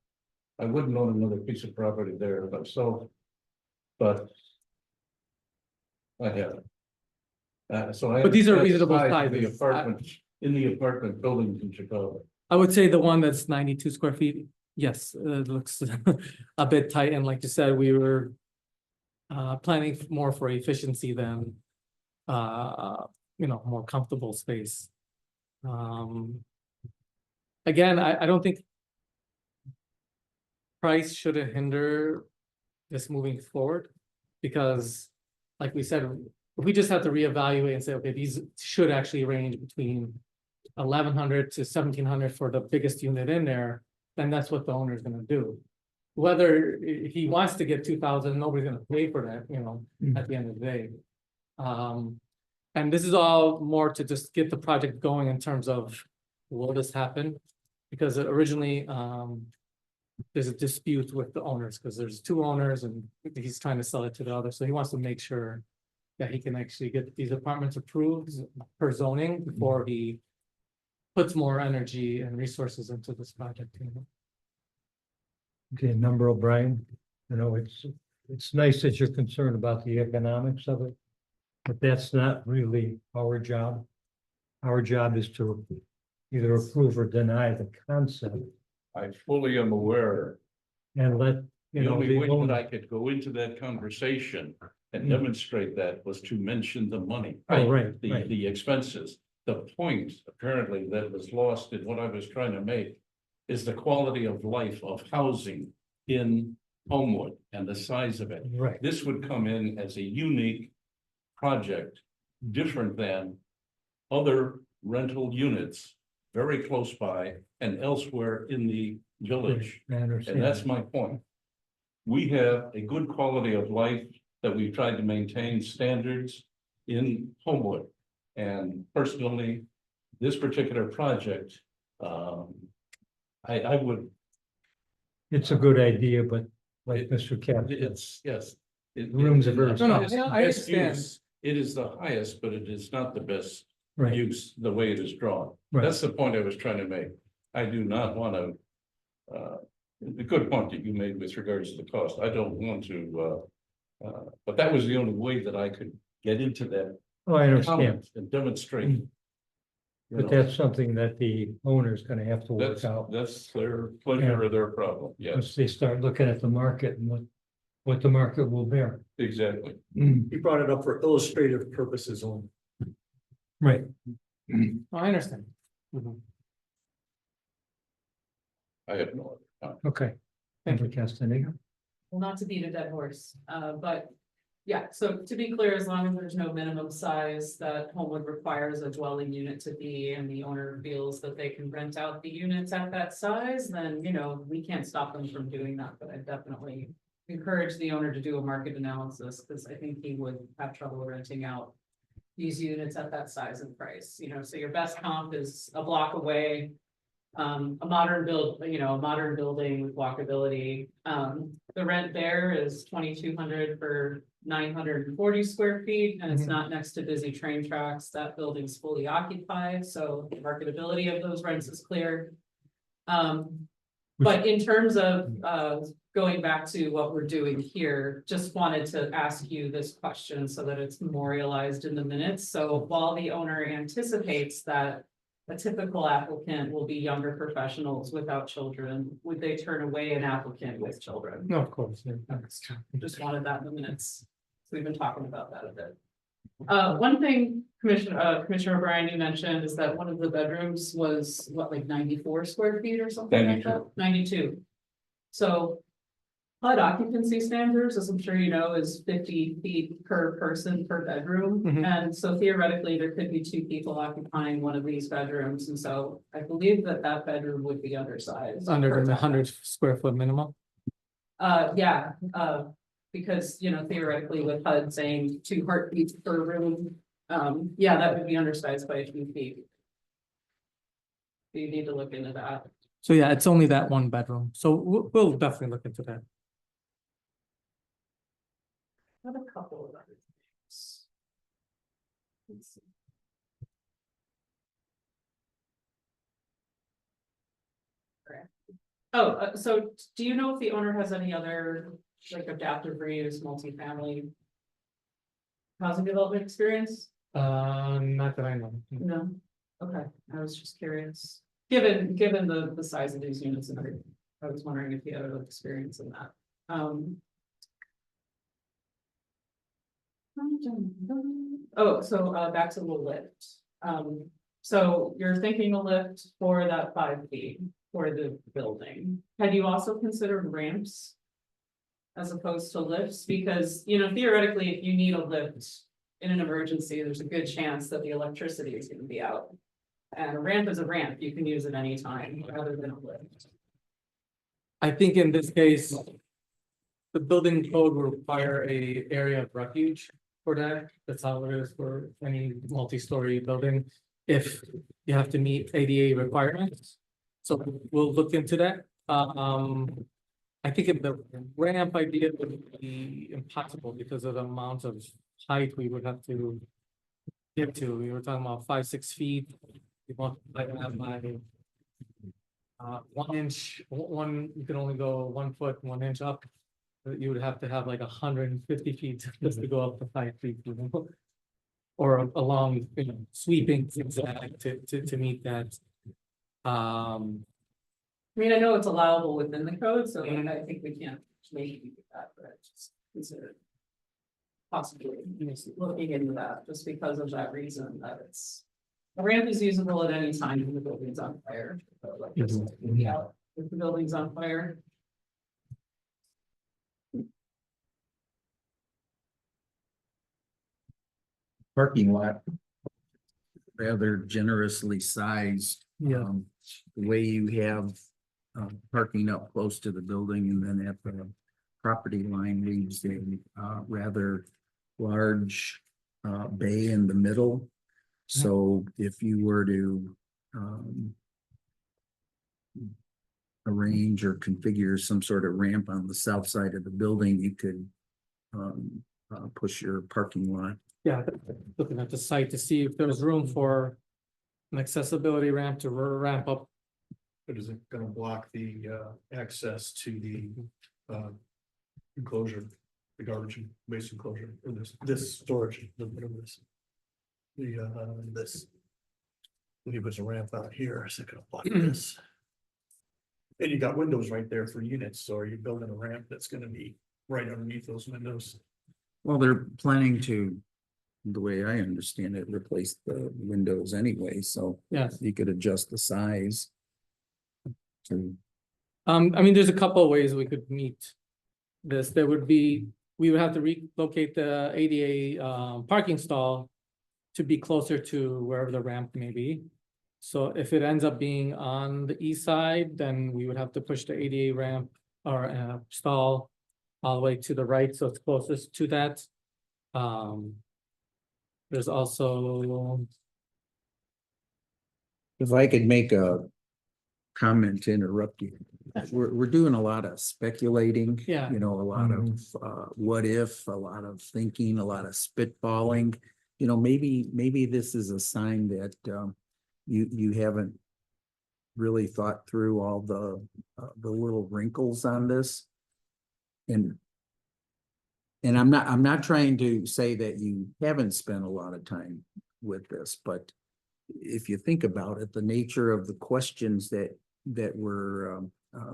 I wouldn't own another piece of property there myself. But I have. But these are that's reasonable size of the sizes. apartments, in the apartment buildings in Chicago. I would say the one that's 92 square feet, yes, it looks a bit tight, and like you said, we were planning more for efficiency than more comfortable space. Again, I don't think price should hinder this moving forward, because like we said, we just have to reevaluate and say, okay, these should actually range between 1,100 to 1,700 for the biggest unit in there, then that's what the owner is gonna do. Whether he wants to get 2,000, nobody's gonna pay for that, at the end of the day. And this is all more to just get the project going in terms of, will this happen? Because originally, there's a dispute with the owners, because there's two owners and he's trying to sell it to the other, so he wants to make sure that he can actually get these apartments approved per zoning before he puts more energy and resources into this project. Okay, Member O'Brien, it's nice that you're concerned about the economics of it. But that's not really our job. Our job is to either approve or deny the concept I fully am aware. and let, The only way that owner- I could go into that conversation and demonstrate that was to mention the money. Oh, right, The, right. the expenses. The point apparently that was lost in what I was trying to make is the quality of life of housing in Homewood and the size of it. Right, This would come in as a unique project, different than other rental units very close by and elsewhere in the village. I understand. And that's my point. We have a good quality of life that we've tried to maintain standards in Homewood. And personally, this particular project, I would, It's a good idea, but like Mr. Cap, yes. Rooms are very No, no, It's I best understand. use. It is the highest, but it is not the best right, use, the way it is drawn. Right. That's the point I was trying to make. I do not want to, the good point that you made with regards to the cost. I don't want to, but that was the only way that I could get into that oh, I understand, comment and demonstrate. you but know, that's something that the owner's gonna have to work That's, out. that's their pleasure or their problem. Yes, Once they start looking at the market and what the market will bear. exactly. He brought it up for illustrative purposes only. Right, Oh, I understand. Mhm. I have no other comment. okay. Thank Member Castaneda? Well, not to beat a dead horse, but yeah, so to be clear, as long as there's no minimum size that Homewood requires a dwelling unit to be, and the owner feels that they can rent out the units at that size, then, we can't stop them from doing that, but I definitely, encourage the owner to do a market analysis, because I think he would have trouble renting out these units at that size and price, you know, so your best comp is a block away. A modern build, you know, a modern building with walkability. The rent there is 2,200 for 940 square feet, and it's Mhm. not next to busy train tracks. That building's fully occupied, so the marketability of those rents is clear. But in terms of, going back to what we're doing here, just wanted to ask you this question so that it's memorialized in the minutes. So while the owner anticipates that a typical applicant will be younger professionals without children, would they turn away an applicant with children? No, of course, yeah. Just wanted that in the minutes. We've been talking about that a bit. One thing Commissioner O'Brien, you mentioned is that one of the bedrooms was what, like 94 square feet or something like that? 92. So HUD occupancy standards, as I'm sure you know, is 50 feet per person per bedroom. Mhm. And so theoretically, there could be 2 people occupying one of these bedrooms. And so I believe that that bedroom would be undersized. Under per the bed. 100 square foot minimum. Yeah, because, you know, theoretically with HUD saying 2 heartbeats per room, yeah, that would be undersized by a few feet. You need to look into that. So yeah, it's only that one bedroom. So we'll definitely look into that. I have a couple of other things. Let's see. Okay. Oh, so do you know if the owner has any other like adaptive reuse multifamily housing development experience? Not that I know. No, okay, I was just curious, given the size of these units and everything, I was wondering if you had other experience in that. Oh, so back to the lift. So you're thinking a lift for that 5 feet for the building. Had you also considered ramps? As opposed to lifts, because, you know, theoretically, if you need a lift in an emergency, there's a good chance that the electricity is gonna be out. And a ramp is a ramp, you can use it anytime rather than a lift. I think in this case, the building code will require a area of refuge for that. That's how it is for any multi-story building. If you have to meet ADA requirements. So we'll look into that. I think if the ramp idea would be impossible because of the amount of height we would have to get to. We were talking about 5, 6 feet. You want like that by 1 inch, you can only go 1 foot, 1 inch up. You would have to have like 150 feet just to go up to 5 feet, you know? Or along, you know, sweeping zigzag to meet that. I mean, I know it's allowable within the code, so I think we can't make you do that, but just consider. Possibly looking into that, just because of that reason that it's. The ramp is usable at any time when the building's on fire. So, like, just, yeah, if the building's on fire. Parking lot. Rather generously sized. Yeah. The way you have parking up close to the building and then at the property line leaves a rather large bay in the middle. So if you were to arrange or configure some sort of ramp on the south side of the building, you could push your parking lot. Yeah, looking at the site to see if there's room for an accessibility ramp to ramp up. But is it gonna block the access to the enclosure, the garbage and waste enclosure, or this storage, whatever this. This. When you put a ramp out here, is it gonna block this? And you got windows right there for units, so are you building a ramp that's gonna be right underneath those windows? Well, they're planning to, the way I understand it, replace the windows anyway, so Yes. you could adjust the size. I mean, there's a couple of ways we could meet this. There would be, we would have to relocate the ADA parking stall to be closer to wherever the ramp may be. So if it ends up being on the east side, then we would have to push the ADA ramp or stall all the way to the right, so it's closest to that. There's also, If I could make a comment to interrupt you. We're doing a lot of speculating. Yeah. You know, a lot of what if, a lot of thinking, a lot of spitballing. You know, maybe this is a sign that you haven't really thought through all the little wrinkles on this. And I'm not trying to say that you haven't spent a lot of time with this, but if you think about it, the nature of the questions that we're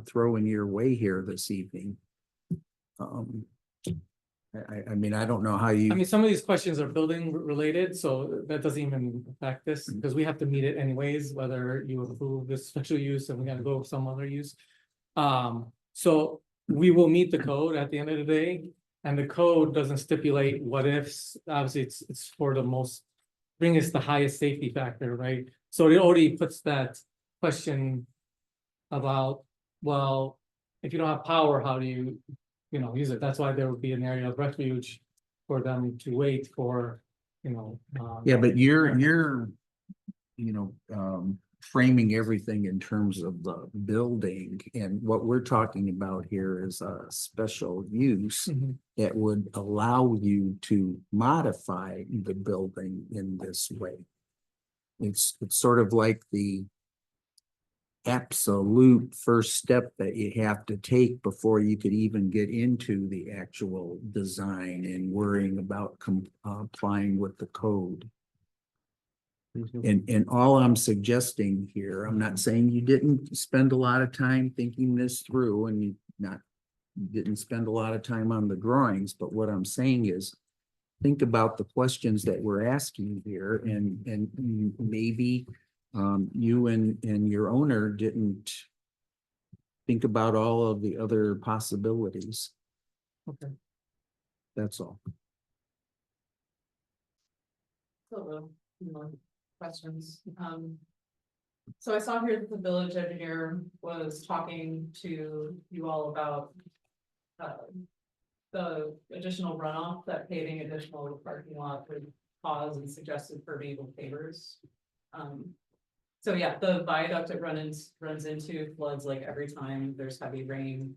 throwing your way here this evening. I mean, I don't know how you. I mean, some of these questions are building related, so that doesn't even affect this, because we have to meet it anyways, whether you approve this special use and we gotta go with some other use. So we will meet the code at the end of the day, and the code doesn't stipulate what ifs. Obviously, it's for the most, bring us the highest safety factor, right? So it already puts that question about, well, if you don't have power, how do you, use it? That's why there would be an area of refuge for them to wait for, Yeah, but you're framing everything in terms of the building, and what we're talking about here is a special use Mhm. that would allow you to modify the building in this way. It's sort of like the absolute first step that you have to take before you could even get into the actual design and worrying about complying with the code. And all I'm suggesting here, I'm not saying you didn't spend a lot of time thinking this through and you didn't spend a lot of time on the drawings, but what I'm saying is think about the questions that we're asking here, and maybe you and your owner didn't think about all of the other possibilities. Okay. That's all. So, questions. So I saw here that the village engineer was talking to you all about the additional runoff that paving additional parking lot would cause, and suggested permeable pavers. So yeah, the viaduct it runs into floods like every time there's heavy rain.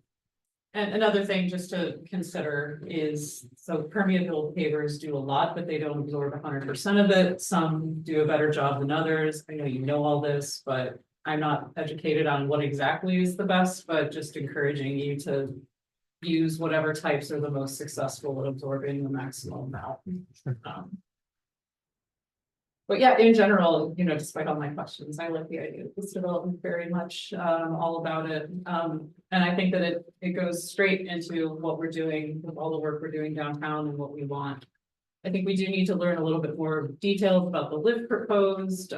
And another thing just to consider is, so permeable pavers do a lot, but they don't absorb 100% of it. Some do a better job than others. I know you know all this, but I'm not educated on what exactly is the best, but just encouraging you to use whatever types are the most successful at absorbing the maximum amount. But yeah, in general, despite all my questions, I like the idea of this development very much, all about it. And I think that it goes straight into what we're doing with all the work we're doing downtown and what we want. I think we do need to learn a little bit more details about the lift proposed,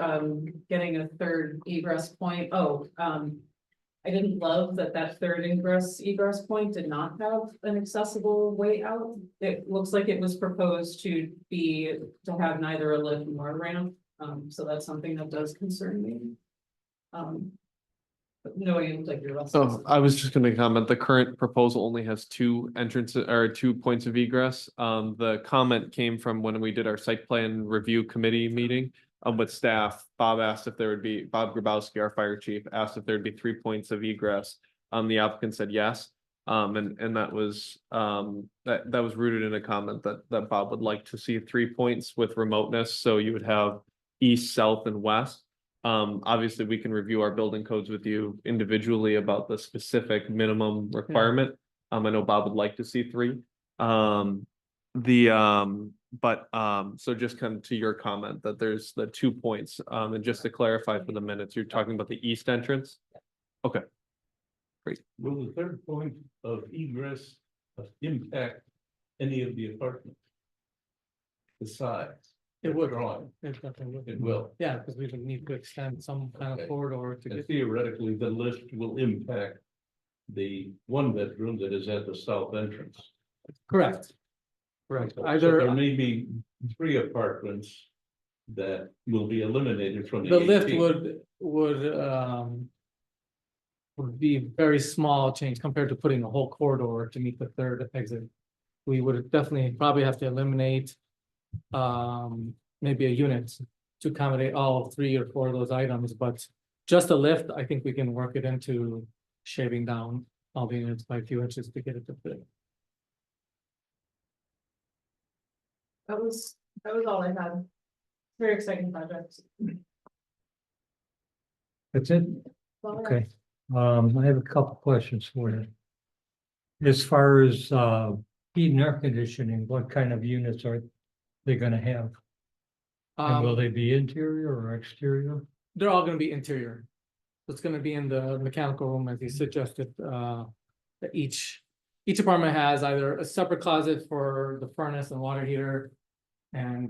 getting a third egress point. I didn't love that third egress point did not have an accessible way out. It looks like it was proposed to have neither a lift nor a ramp. So that's something that does concern me. But no, you look like you're. Oh, I was just gonna comment, the current proposal only has 2 entrances or 2 points of egress. The comment came from when we did our site plan review committee meeting. With staff, Bob Grabowski, our fire chief, asked if there'd be 3 points of egress. The applicant said yes. And that was rooted in a comment that Bob would like to see 3 points with remoteness, so you would have east, south, and west. Obviously, we can review our building codes with you individually about the specific minimum requirement. I know Bob would like to see 3. So just come to your comment that there's the 2 points, and just to clarify for the minutes, you're talking about the east entrance? Okay. Great. Will the third point of egress impact any of the apartments? The size? It would. Drawing. It definitely would. It will. Yeah, because we would need to extend some kind of Okay. corridor to And get. theoretically, the lift will impact the 1-bedroom that is at the south entrance. Correct. Correct. So Either there may be 3 apartments that will be eliminated from the lift 18. would would be very small change compared to putting a whole corridor to meet the third exit. We would definitely probably have to eliminate maybe a unit to accommodate all 3 or 4 of those items, but just a lift, I think we can work it into shaving down all the units by a few inches to get it to fit. That was all I had. Very exciting project. That's it? All I had. Okay. I have a couple questions for you. As far as, heat and air conditioning, what kind of units are they gonna have? And will Um, they be interior or exterior? they're all gonna be interior. It's gonna be in the mechanical room as you suggested, that each apartment has either a separate closet for the furnace and water heater. And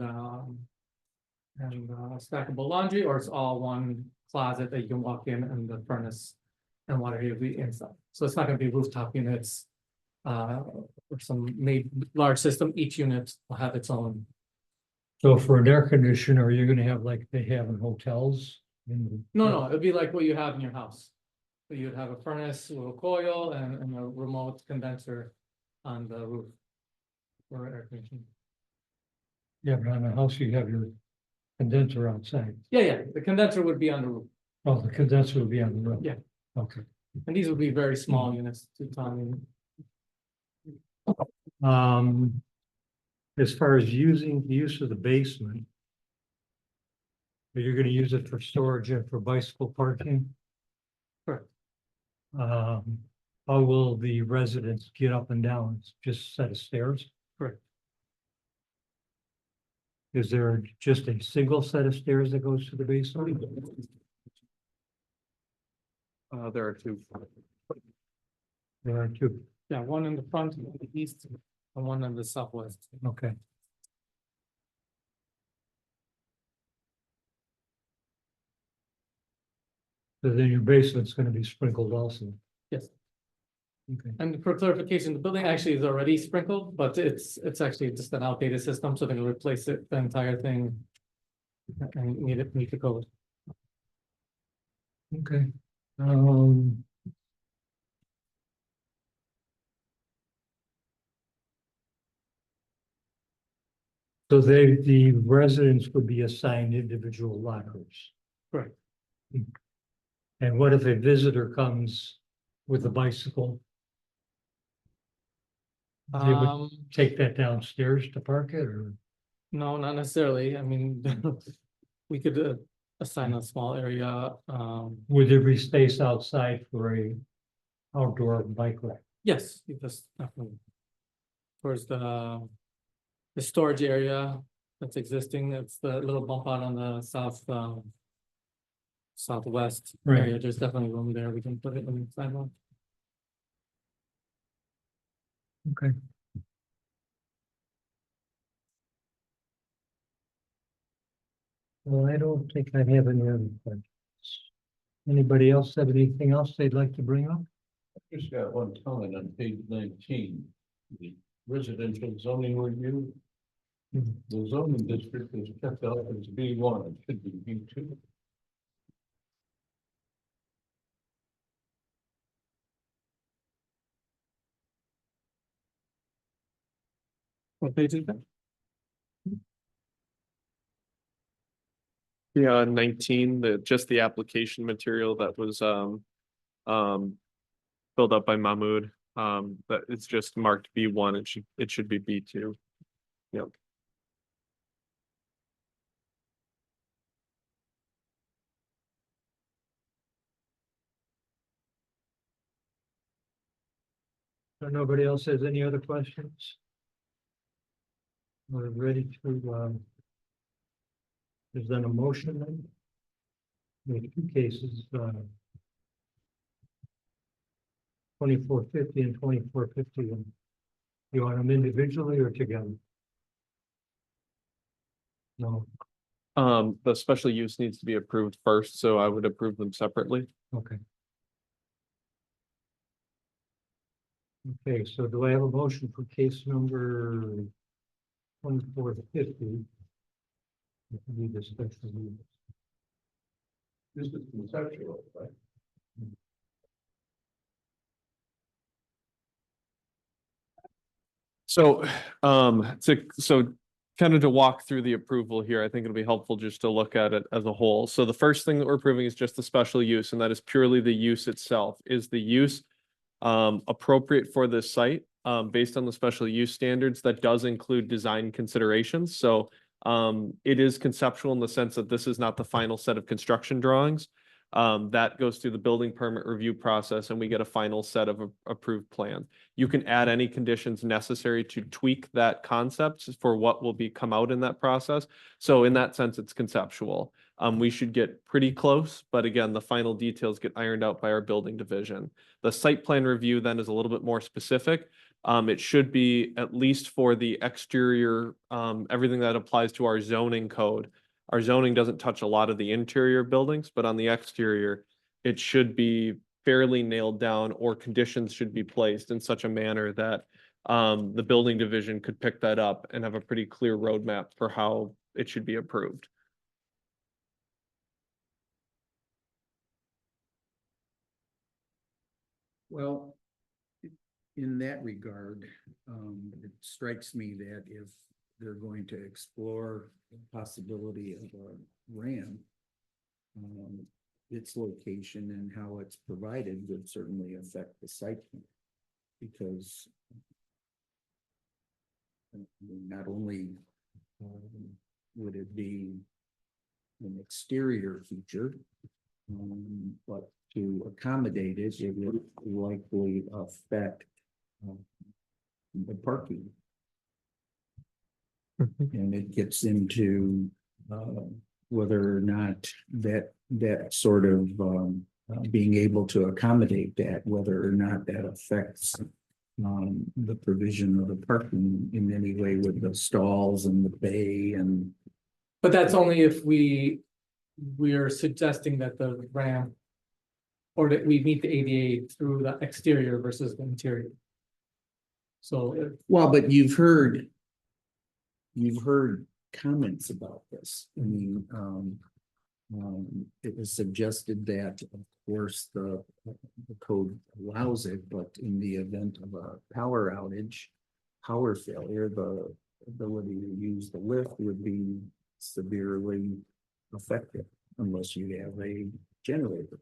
stackable laundry, or it's all one closet that you can walk in and the furnace and water heater will be inside. So it's not gonna be rooftop units. Or some made large system, each unit will have its own. So for an air conditioner, you're gonna have like they have in hotels? No, it'd be like what you have in your house. So you'd have a furnace with a coil and a remote condenser on the roof. For air conditioning. Yeah, but on the house, you have your condenser outside. Yeah, the condenser would be on the roof, Oh, the condenser will be on the roof. Yeah. Okay. and these would be very small units, 2 ton. As far as using the use of the basement. You're gonna use it for storage and for bicycle parking? Correct. How will the residents get up and down? It's just a set of stairs? Correct. Is there just a single set of stairs that goes to the basement? There are 2. There are 2, Yeah, one in the front, in the east, and one in the southwest. okay. So then your basement's gonna be sprinkled also? Yes. Okay. And for clarification, the building actually is already sprinkled, but it's actually just an outdated system, so they're gonna replace it, the entire thing. And meet the code. Okay. So the residents would be assigned individual lockers. Correct. And what if a visitor comes with a bicycle? They would Um, take that downstairs to park it, or? no, not necessarily, I mean, we could assign a small area, Would there be space outside for a outdoor bike rack? yes, you just definitely. Towards the storage area that's existing, it's the little bump out on the southwest Right. area, there's definitely room there, we can put it on the sidewalk. Okay. Well, I don't think I have any other questions. Anybody else have anything else they'd like to bring up? Just got one comment on page 19, the residential zoning review. The zoning district is kept out as B1, it should be B2. What page is that? Yeah, 19, just the application material that was filled up by Mahmood. But it's just marked B1, it should be B2. Yep. So nobody else has any other questions? We're ready to, is that a motion then? There's 2 cases, 2450 and 2451. You want them individually or together? No, The special use needs to be approved first, so I would approve them separately. okay. Okay, so do I have a motion for case number 2450? Need a special use. This is conceptual, right? So, so kind of to walk through the approval here, I think it'll be helpful just to look at it as a whole. So the first thing that we're approving is just the special use, and that is purely the use itself. Is the use appropriate for this site? Based on the special use standards, that does include design considerations. So it is conceptual in the sense that this is not the final set of construction drawings. That goes through the building permit review process and we get a final set of approved plans. You can add any conditions necessary to tweak that concept for what will be come out in that process. So in that sense, it's conceptual. We should get pretty close, but again, the final details get ironed out by our building division. The site plan review then is a little bit more specific. It should be at least for the exterior, everything that applies to our zoning code. Our zoning doesn't touch a lot of the interior buildings, but on the exterior, it should be fairly nailed down or conditions should be placed in such a manner that the building division could pick that up and have a pretty clear roadmap for how it should be approved. Well, in that regard, it strikes me that if they're going to explore the possibility of a ramp, its location and how it's provided would certainly affect the site plan. Because not only would it be an exterior feature, but to accommodate it, it would likely affect the parking. And it gets into whether or not that sort of being able to accommodate that, whether or not that affects the provision of the parking in any way with the stalls and the bay and. But that's only if we are suggesting that the ramp or that we meet the ADA through the exterior versus the interior. So Well, but you've heard comments about this. I mean, it was suggested that, of course, the code allows it, but in the event of a power outage, power failure, the ability to use the lift would be severely affected unless you have a generator,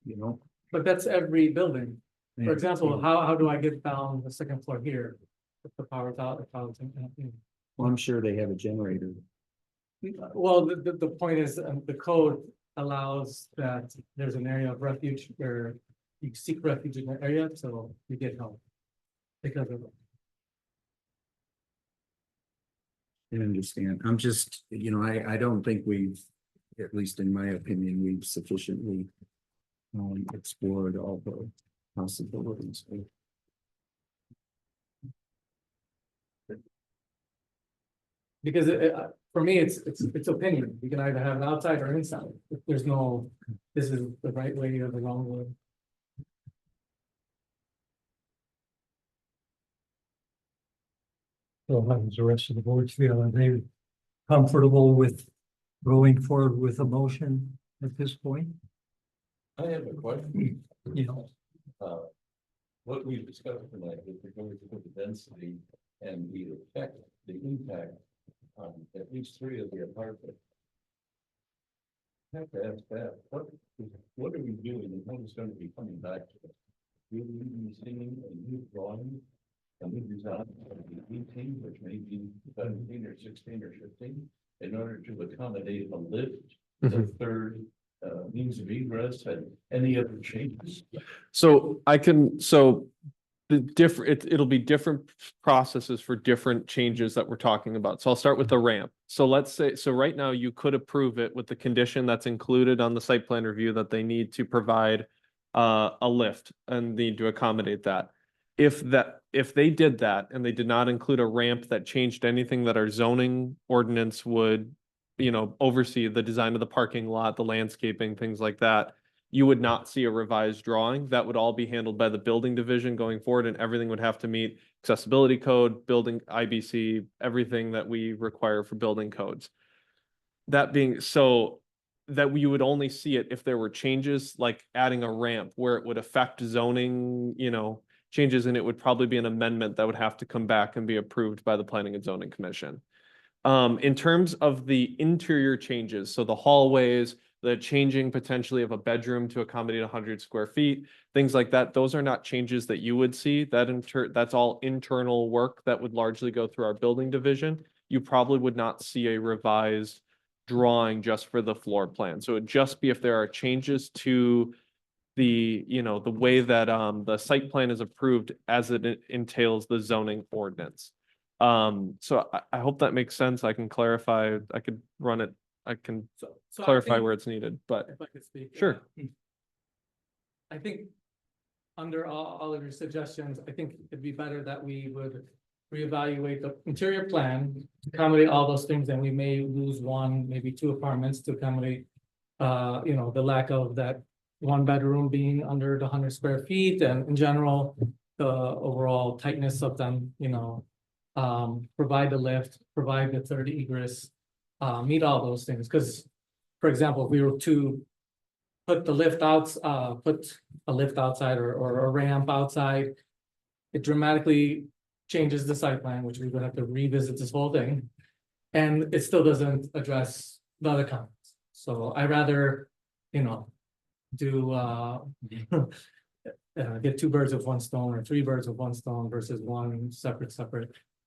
you know? but that's every building. For example, how do I get down the second floor here? If the power's out, Well, I'm sure they have a generator. well, the point is, the code allows that there's an area of refuge where you seek refuge in that area, so you get help. Because of it. I understand. I'm just, I don't think we've, at least in my opinion, we've sufficiently explored all the possibilities. Because for me, it's opinion. You can either have it outside or inside. If there's no, this is the right way or the wrong way. So how does the rest of the board feel? Are they comfortable with going forward with a motion at this point? I have a question. You know, What we've discussed tonight with regard to the density and the effect, the impact on at least 3 of the apartments. I have to ask that, what are we doing and when is going to be coming back to us? Will we be seeing a new drawing, a new design of the 18, which may be 17 or 16 or 15, in order to accommodate a lift, the third means of egress and any other changes? So the different, it'll be different processes for different changes that we're talking about. So I'll start with the ramp. So let's say, so right now you could approve it with the condition that's included on the site plan review that they need to provide a lift and need to accommodate that. If they did that and they did not include a ramp that changed anything that our zoning ordinance would, oversee the design of the parking lot, the landscaping, things like that, you would not see a revised drawing. That would all be handled by the building division going forward, and everything would have to meet accessibility code, building IBC, everything that we require for building codes. That being so that we would only see it if there were changes like adding a ramp where it would affect zoning, changes, and it would probably be an amendment that would have to come back and be approved by the Planning and Zoning Commission. In terms of the interior changes, so the hallways, the changing potentially of a bedroom to accommodate 100 square feet, things like that, those are not changes that you would see. That's all internal work that would largely go through our building division. You probably would not see a revised drawing just for the floor plan. So it'd just be if there are changes to the, the way that the site plan is approved as it entails the zoning ordinance. So I hope that makes sense. I can clarify, I could run it, I can So I clarify think- where it's needed, but If I could speak. Sure. I think under all of your suggestions, I think it'd be better that we would reevaluate the interior plan, to accommodate all those things, and we may lose one, maybe two apartments to accommodate the lack of that one bedroom being under the 100 square feet, and in general, the overall tightness of them, provide the lift, provide the third egress, meet all those things, because, for example, if we were to put the lift put a lift outside or a ramp outside, it dramatically changes the site plan, which we would have to revisit this whole thing. And it still doesn't address the other comments. So I rather, do get two birds with one stone or three birds with one stone versus one separate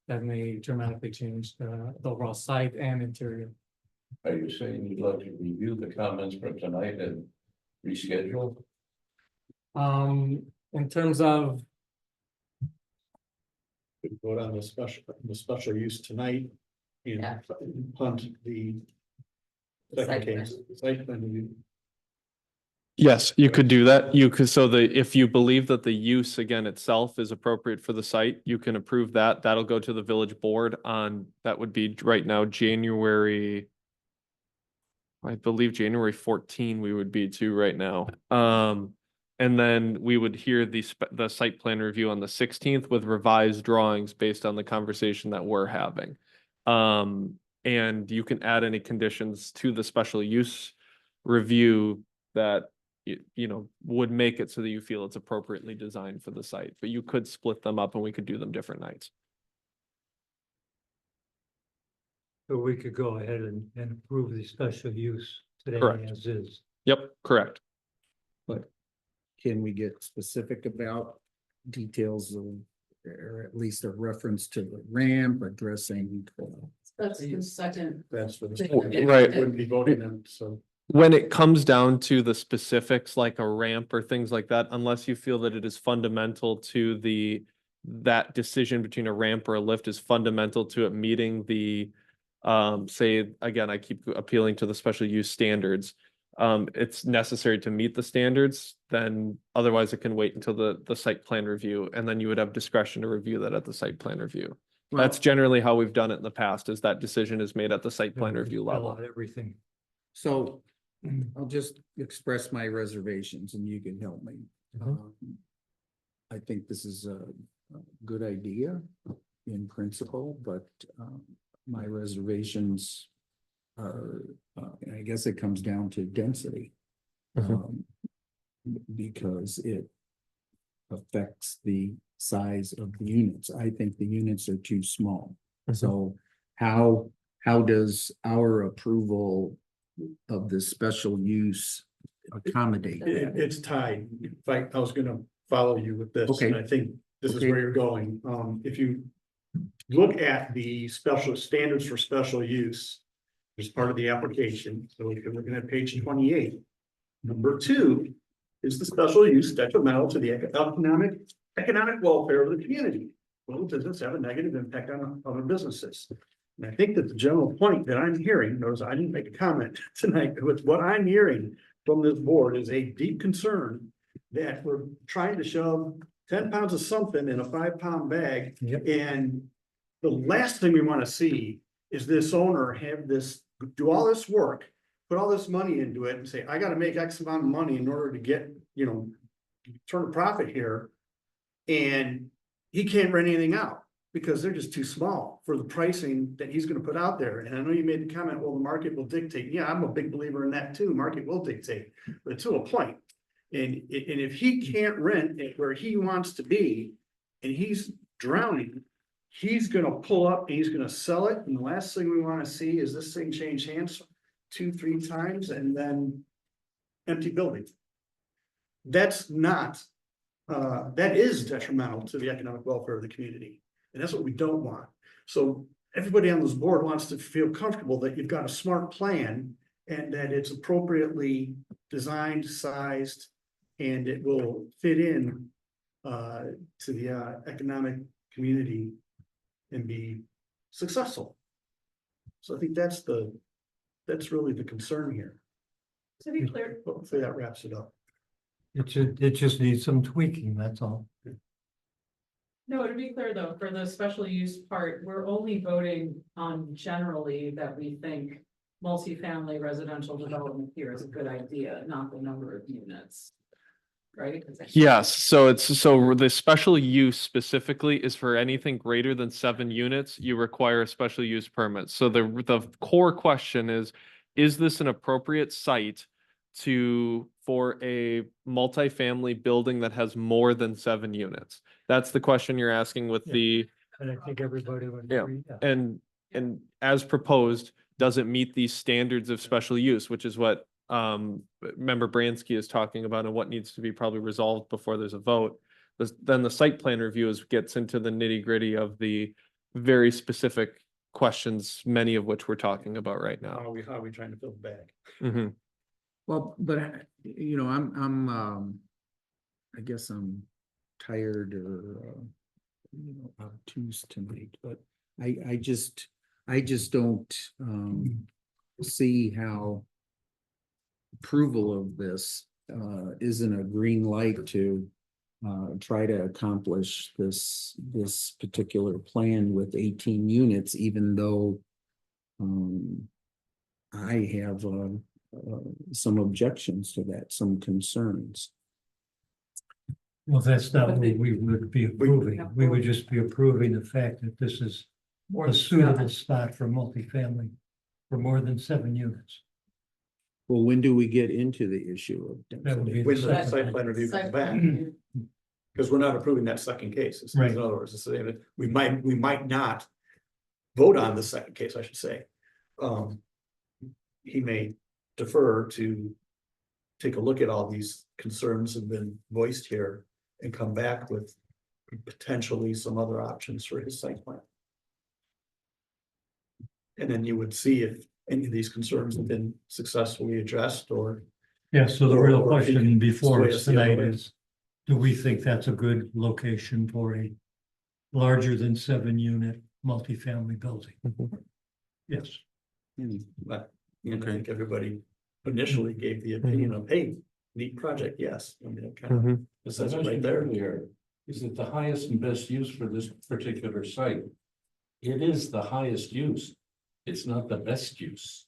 that may dramatically change the overall site and interior. Are you saying you'd like to review the comments from tonight and reschedule? In terms of, Vote on the special use tonight. Yeah. And punt the Site second plan. case, site plan review. yes, you could do that. You could, if you believe that the use again itself is appropriate for the site, you can approve that. That'll go to the village board that would be right now, I believe January 14 we would be to right now. And then we would hear the site plan review on the 16th with revised drawings based on the conversation that we're having. And you can add any conditions to the special use review that would make it so that you feel it's appropriately designed for the site, but you could split them up and we could do them different nights. So we could go ahead and approve the special use today Correct. as is. Yep, correct. Can we get specific about details of, or at least a reference to the ramp addressing? That's the second. That's for Right. Wouldn't be voting on, so. When it comes down to the specifics like a ramp or things like that, unless you feel that it is fundamental to that decision between a ramp or a lift is fundamental to it meeting the say, again, I keep appealing to the special use standards. It's necessary to meet the standards, then otherwise it can wait until the site plan review, and then you would have discretion to review that at the site plan review. That's generally how we've done it in the past, is that decision is made at the site plan review Fill level. out everything. So I'll just express my reservations and you can help me. I think this is a good idea in principle, but my reservations are, I guess it comes down to density. Because it affects the size of the units. I think the units are too small. So how does our approval of the special use accommodate that? It's tied. In fact, I was gonna follow you with this, Okay. and I think this is Okay. where you're going. If you look at the special standards for special use as part of the application, so if you're looking at page 28, number 2 is the special use detrimental to the economic welfare of the community. Will the business have a negative impact on other businesses? And I think that the general point that I'm hearing, notice I didn't make a comment tonight, but what I'm hearing from this board is a deep concern that we're trying to shove 10 pounds of something in a 5-pound bag. Yep. And the last thing we want to see is this owner do all this work, put all this money into it and say, I gotta make X amount of money in order to get, turn a profit here. And he can't rent anything out because they're just too small for the pricing that he's gonna put out there. And I know you made the comment, well, the market will dictate. Yeah, I'm a big believer in that too. Market will dictate, but to a point. And if he can't rent it where he wants to be, and he's drowning, he's gonna pull up and he's gonna sell it, and the last thing we wanna see is this thing change hands 2-3 times and then empty building. That's not, that is detrimental to the economic welfare of the community, and that's what we don't want. So everybody on this board wants to feel comfortable that you've got a smart plan and that it's appropriately designed, sized, and it will fit in to the economic community and be successful. So I think that's really the concern here. To be clear, Hopefully that wraps it up. It just needs some tweaking, that's all. no, to be clear though, for the special use part, we're only voting on generally that we think multifamily residential development here is a good idea, not the number of units. Right? Yes, so the special use specifically is for anything greater than 7 units, you require a special use permit. So the core question is this an appropriate site for a multifamily building that has more than 7 units? That's the question you're asking with Yeah. the, And I think everybody would Yeah. agree. Yeah. and as proposed, does it meet these standards of special use, which is what member Bransky is talking about and what needs to be probably resolved before there's a vote. Then the site plan review gets into the nitty gritty of the very specific questions, many of which we're talking about right How now. are we trying to build back? Mhm. Well, but I guess I'm tired or, obtuse tonight, but I just don't, see how approval of this, isn't a green light to, try to accomplish this particular plan with 18 units, even though, I have, some objections to that, some concerns. Well, that's not what we would be approving. We would just be approving the fact that this is a suitable spot for multifamily for more than 7 units. Well, when do we get into the issue of That would density? be When the the second site one. plan review comes Site back, plan. because we're not approving that second case. It's- Right. In other words, it's saying that we might not vote on the second case, I should say. He may defer to take a look at all these concerns have been voiced here and come back with potentially some other options for his site plan. And then you would see if any of these concerns have been successfully addressed or. Yeah, so the real Or question before sway us us the other tonight way. is, do we think that's a good location for a larger than 7 unit multifamily building? Mhm. Yes. But, I think everybody initially gave the opinion of, hey, neat project, yes. I mean, it kind of, Mhm. it says it right there. Earlier, is it the highest and best use for this particular site? It is the highest use. It's not the best use.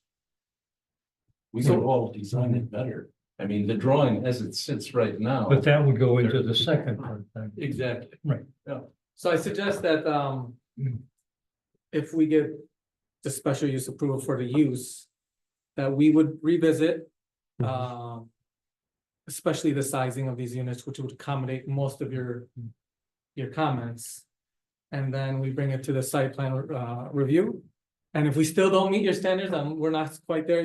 We could all design it better. I mean, the drawing as it sits right now. But that would go into the second part then. Exactly. Right. So I suggest that, if we get the special use approval for the use, that we would revisit, especially the sizing of these units, which would accommodate most of your comments. And then we bring it to the site plan, review. And if we still don't meet your standards, we're not quite there,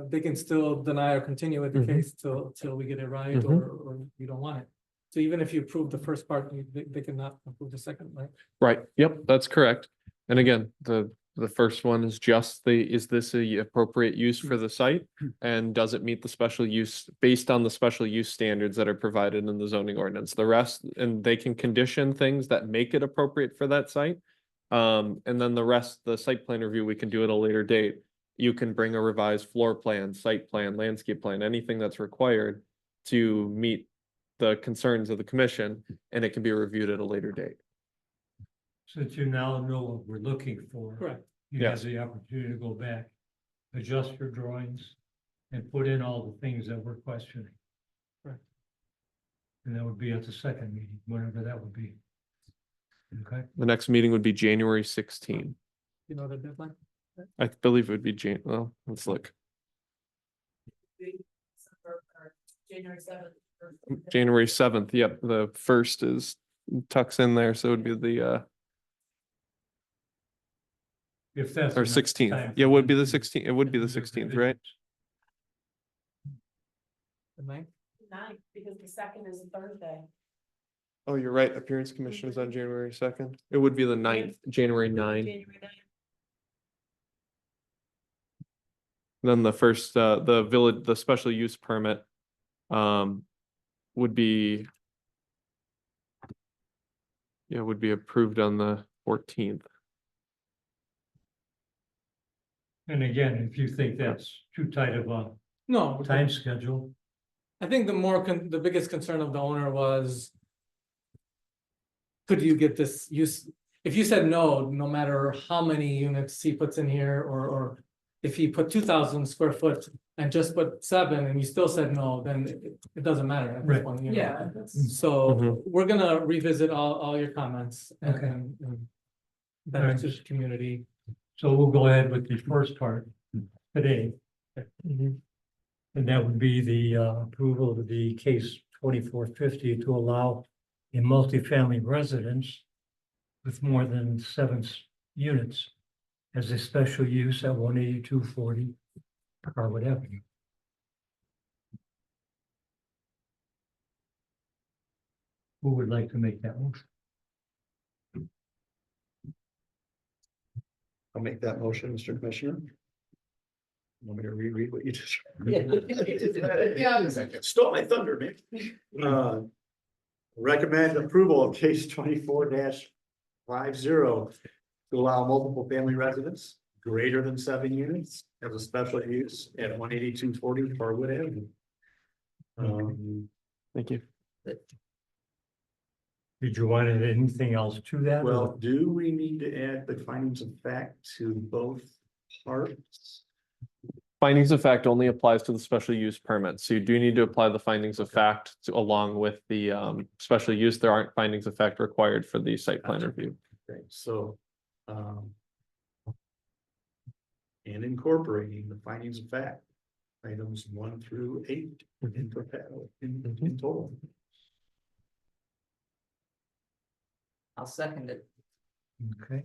they can still deny or continue with the Mhm. case till we get it right, Mhm. or you don't want it. So even if you approve the first part, they cannot approve the second, right? Right, yep, that's correct. And again, the first one is just is this a appropriate use for the site? And does it meet the special use, based on the special use standards that are provided in the zoning ordinance? The rest, and they can condition things that make it appropriate for that site. And then the rest, the site plan review, we can do at a later date. You can bring a revised floor plan, site plan, landscape plan, anything that's required to meet the concerns of the commission, and it can be reviewed at a later date. Since you now know what we're looking for. Correct. You have Yes. the opportunity to go back, adjust your drawings, and put in all the things that we're questioning. Correct. And that would be at the second meeting, whenever that would be. Okay, The next meeting would be January 16. You know the deadline? I believe it would be well, let's look. January 7th. January 7th, yep, the first is tucks in there, so it would be the If that's. or enough 16th. time Yeah, it for would them be the to 16th. It would be the do their 16th, right? The ninth? Ninth, because the second is a Thursday. Oh, you're right. Appearance commission is on January 2nd. It would be the 9th, January 9. Then the first, the village, the special use permit, would be. Yeah, would be approved on the 14th. And again, if you think that's too tight of a No. time schedule, I think the biggest concern of the owner was. Could you get this use, if you said no, no matter how many units he puts in here, or. If he put 2,000 square foot and just put 7 and you still said no, then it doesn't matter at this Right. point. you know? Yeah, that's. So Mhm. we're gonna revisit all your comments and. Okay. and Benefit to the community. so we'll go ahead with the first part today. And that would be the approval of the case 2450 to allow a multifamily residence with more than 7 units as a special use at 18240 Harwood Avenue. Who would like to make that motion? I'll make that motion, Mr. Commissioner. Want me to reread what you just? Yeah. Stole my thunder, man. Recommend approval of case 24-50 to allow multiple family residents greater than 7 units as a special use at 18240 Harwood Avenue. Thank you. Did you want anything else to that? Well, do we need to add the findings of fact to both parts? Findings of fact only applies to the special use permit, so you do need to apply the findings of fact along with the special use. There aren't findings of fact required for the site plan review. Okay, so, and incorporating the findings of fact, items 1 through 8 in total. I'll second it. Okay.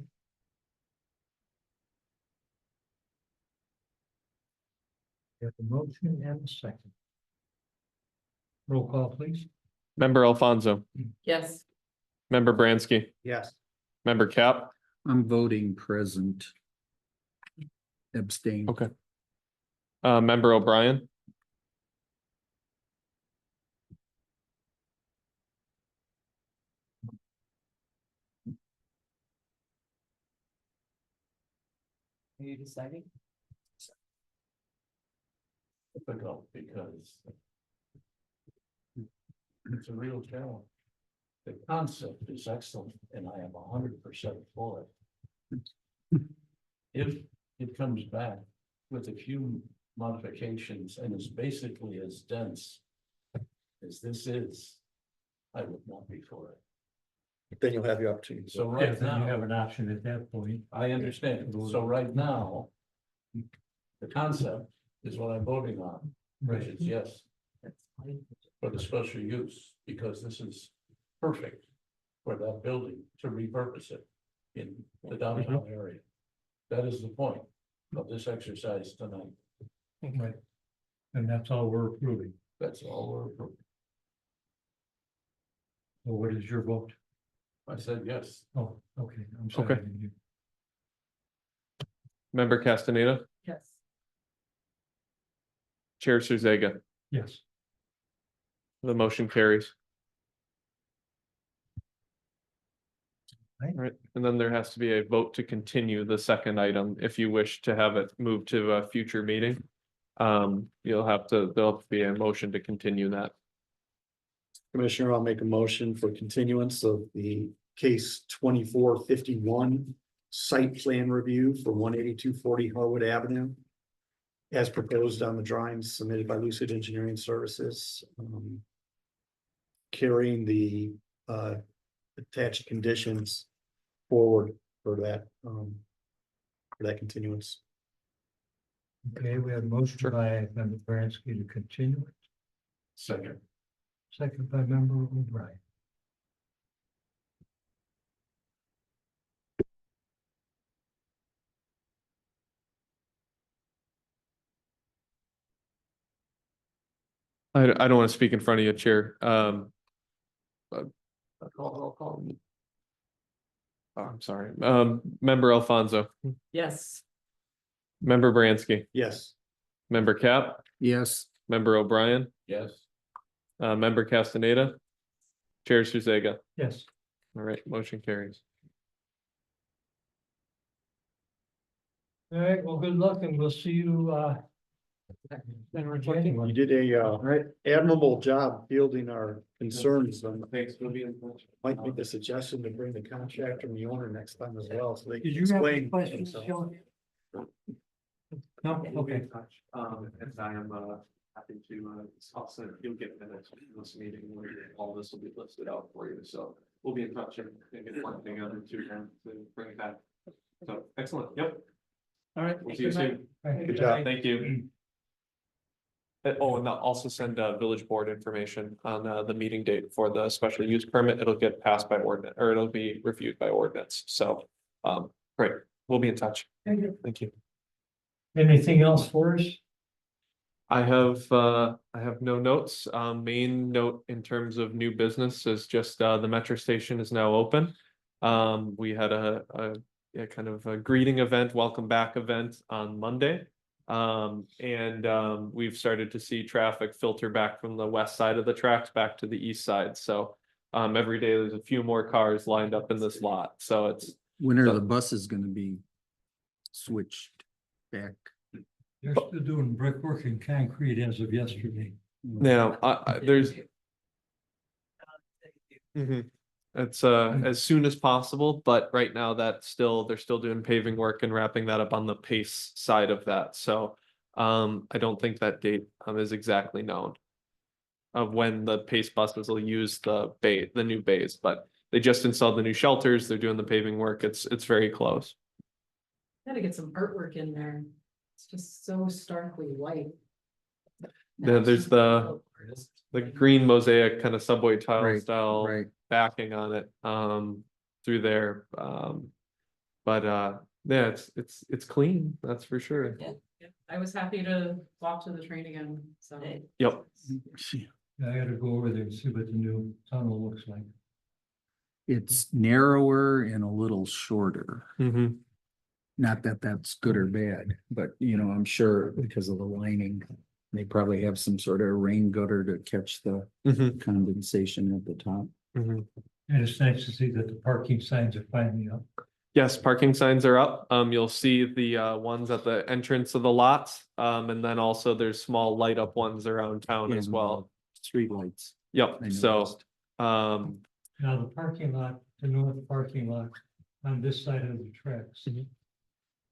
We have a motion and a second. Roll call, please. Member Alfonso, Yes. member Bransky, Yes. member Cap, I'm voting present. Abstain. Okay. Member O'Brien, Are you deciding? Difficult because. It's a real challenge. The concept is excellent and I am 100% for it. If it comes back with a few modifications and is basically as dense as this is, I would not be for it. Then you'll have your opportunity. So Yeah, right then you have now, an option at that point. I understand. So right now, the concept is what I'm voting on, which is yes. For the special use, because this is perfect for that building to repurpose it in the downtown area. That is the point of this exercise tonight. Right. And that's all we're approving. That's all we're approving. So what is your vote? I said yes. Oh, okay. I'm Okay. sorry. You- member Castaneda, Yes. Chair Suzega. Yes. The motion carries. Right. Right, and then there has to be a vote to continue the second item if you wish to have it moved to a future meeting. There'll have to be a motion to continue that. Commissioner, I'll make a motion for continuance of the case 2451 site plan review for 18240 Harwood Avenue. As proposed on the drawings submitted by Lucid Engineering Services. Carrying the attached conditions forward for that continuance. Okay, we have a motion by member Bransky to continue it. Second. second by member O'Brien. I don't want to speak in front of you, Chair. But I'll call him. Oh, I'm sorry. Member Alfonso, Yes. member Bransky, Yes. member Cap, Yes. member O'Brien, Yes. member Castaneda. Chair Suzega. Yes. All right, motion carries. All right, well, good luck and we'll see you, You did a admirable job fielding our concerns. Thanks for being. Might make the suggestion to bring the contractor and the owner next time as well, so they can Did you have any explain. questions, themselves. Shelley? No, okay. And I am happy to, also, you'll get minutes from this meeting, where all this will be listed out for you, so we'll be in touch and get one thing together to bring it back. So, excellent, yep. All right, we'll see you soon. Good job. Thank you. Oh, and I'll also send village board information on the meeting date for the special use permit. It'll get passed by ordinance, or it'll be reviewed by ordinance, so, great, we'll be in touch. Thank you. Anything else for us? I have no notes. Main note in terms of new business is just the metro station is now open. We had a kind of a greeting event, welcome back event on Monday. We've started to see traffic filter back from the west side of the tracks back to the east side. So every day there's a few more cars lined up in this lot. So it's When are the buses gonna be switched back? They're still doing brickwork and concrete as of yesterday. now there's. Mhm. It's as soon as possible, but right now they're still doing paving work and wrapping that up on the pace side of that. So I don't think that date is exactly known of when the pace buses will use the new bays, but they just installed the new shelters. They're doing the paving work. It's very close. Gotta get some artwork in there. It's just so starkly white. Yeah, there's the green mosaic kind of subway tile Right, style right. backing on it through there. Yeah, it's clean, that's for sure. Yeah, I was happy to walk to the train again, so. Yep. I gotta go over there and see what the new tunnel looks like. It's narrower and a little shorter. Mhm. Not that that's good or bad, but I'm sure because of the lining, they probably have some sort of rain gutter to catch the Mhm. condensation at the top. Mhm. And it's nice to see that the parking signs are finally up. Yes, parking signs are up. You'll see the ones at the entrance of the lots. And then also there's small light up ones around town as well. Street lights. Yep, I so noticed. Now, the parking lot, the north parking lot on this side of the tracks. Mhm.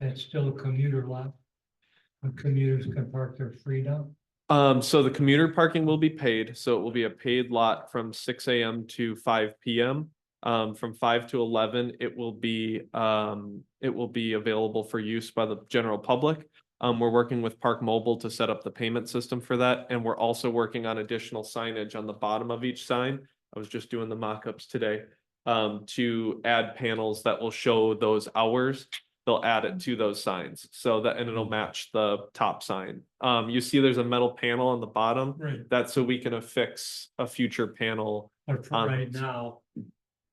That's still a commuter lot. When commuters can park their freedom. So the commuter parking will be paid, so it will be a paid lot from 6 AM to 5 PM. From 5 to 11, it will be available for use by the general public. We're working with Park Mobile to set up the payment system for that, and we're also working on additional signage on the bottom of each sign. I was just doing the mock-ups today, to add panels that will show those hours. They'll add it to those signs, so that, and it'll match the top sign. You see there's a metal panel on the bottom, Right. that's so we can affix a future panel. But for right now,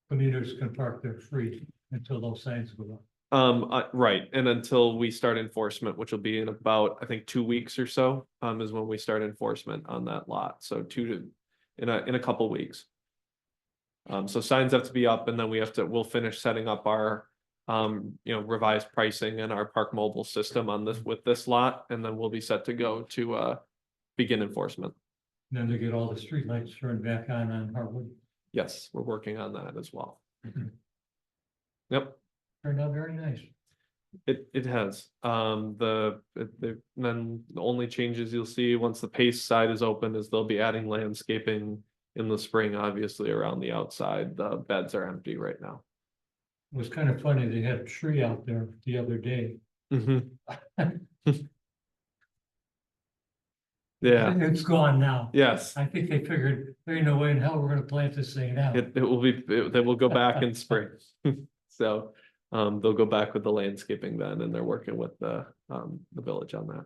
commuters can park their free until those signs go up. Right, and until we start enforcement, which will be in about, I think, 2 weeks or so, is when we start enforcement on that lot, so in a couple weeks. So signs have to be up, and then we'll finish setting up our revised pricing and our Park Mobile system on this, with this lot, and then we'll be set to go to begin enforcement. Then they get all the streetlights turned back on Harwood. Yes, we're working on that as well. Mhm. Yep. Turned out very nice. It has, then the only changes you'll see once the pace side is open is they'll be adding landscaping in the spring, obviously around the outside. The beds are empty right now. It was kind of funny, they had a tree out there the other day. Mhm. Yeah, It's gone now. yes, I think they figured, there ain't no way in hell we're gonna plant this thing now. it will be, they will go back in spring. So, they'll go back with the landscaping then, and they're working with the village on that.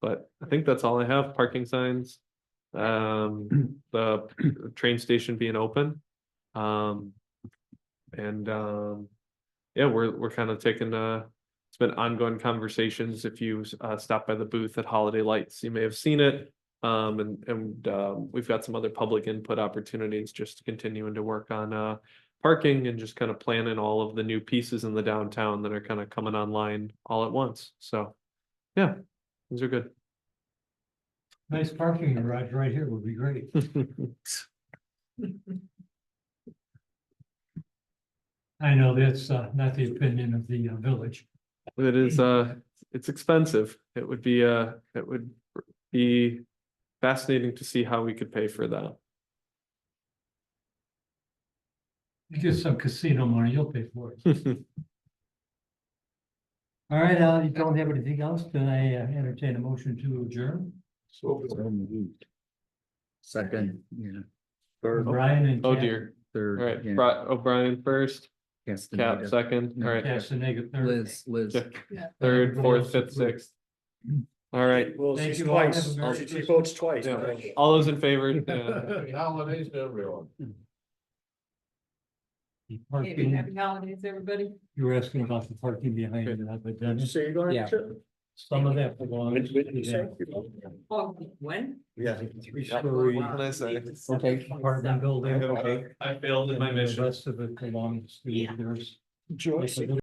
But I think that's all I have, parking signs. The train station being open. Yeah, we're kind of taking, it's been ongoing conversations. If you stop by the booth at Holiday Lights, you may have seen it. We've got some other public input opportunities just to continuing to work on parking and just kind of planning all of the new pieces in the downtown that are kind of coming online all at once. So, yeah, things are good. Nice parking garage right here would be great. I know that's not the opinion of the village. It is, it's expensive. It would be fascinating to see how we could pay for that. You get some casino money, you'll pay for it. All right, you don't have anything else, then I entertain a motion to adjourn. Second, yeah. Brian and. Oh Cap- dear. Third. All right, yeah. O'Brien first, Castaneda. Cap second, all right, Castaneda third. Liz. Yeah. third, fourth, fifth, sixth. All right, Well, Thank she's you all. Have twice, a Merry she Christmas. votes twice. yeah. All those in favor? Holidays to everyone. The Parking, Happy holidays, everybody. you were asking about the parking behind it, but then say you're going Yeah. some of that belongs. When did you say? Oh, when? Yeah. Three-story What can I say? apartment building. I failed in my And mission. The rest of it belongs to, there's. Joyce.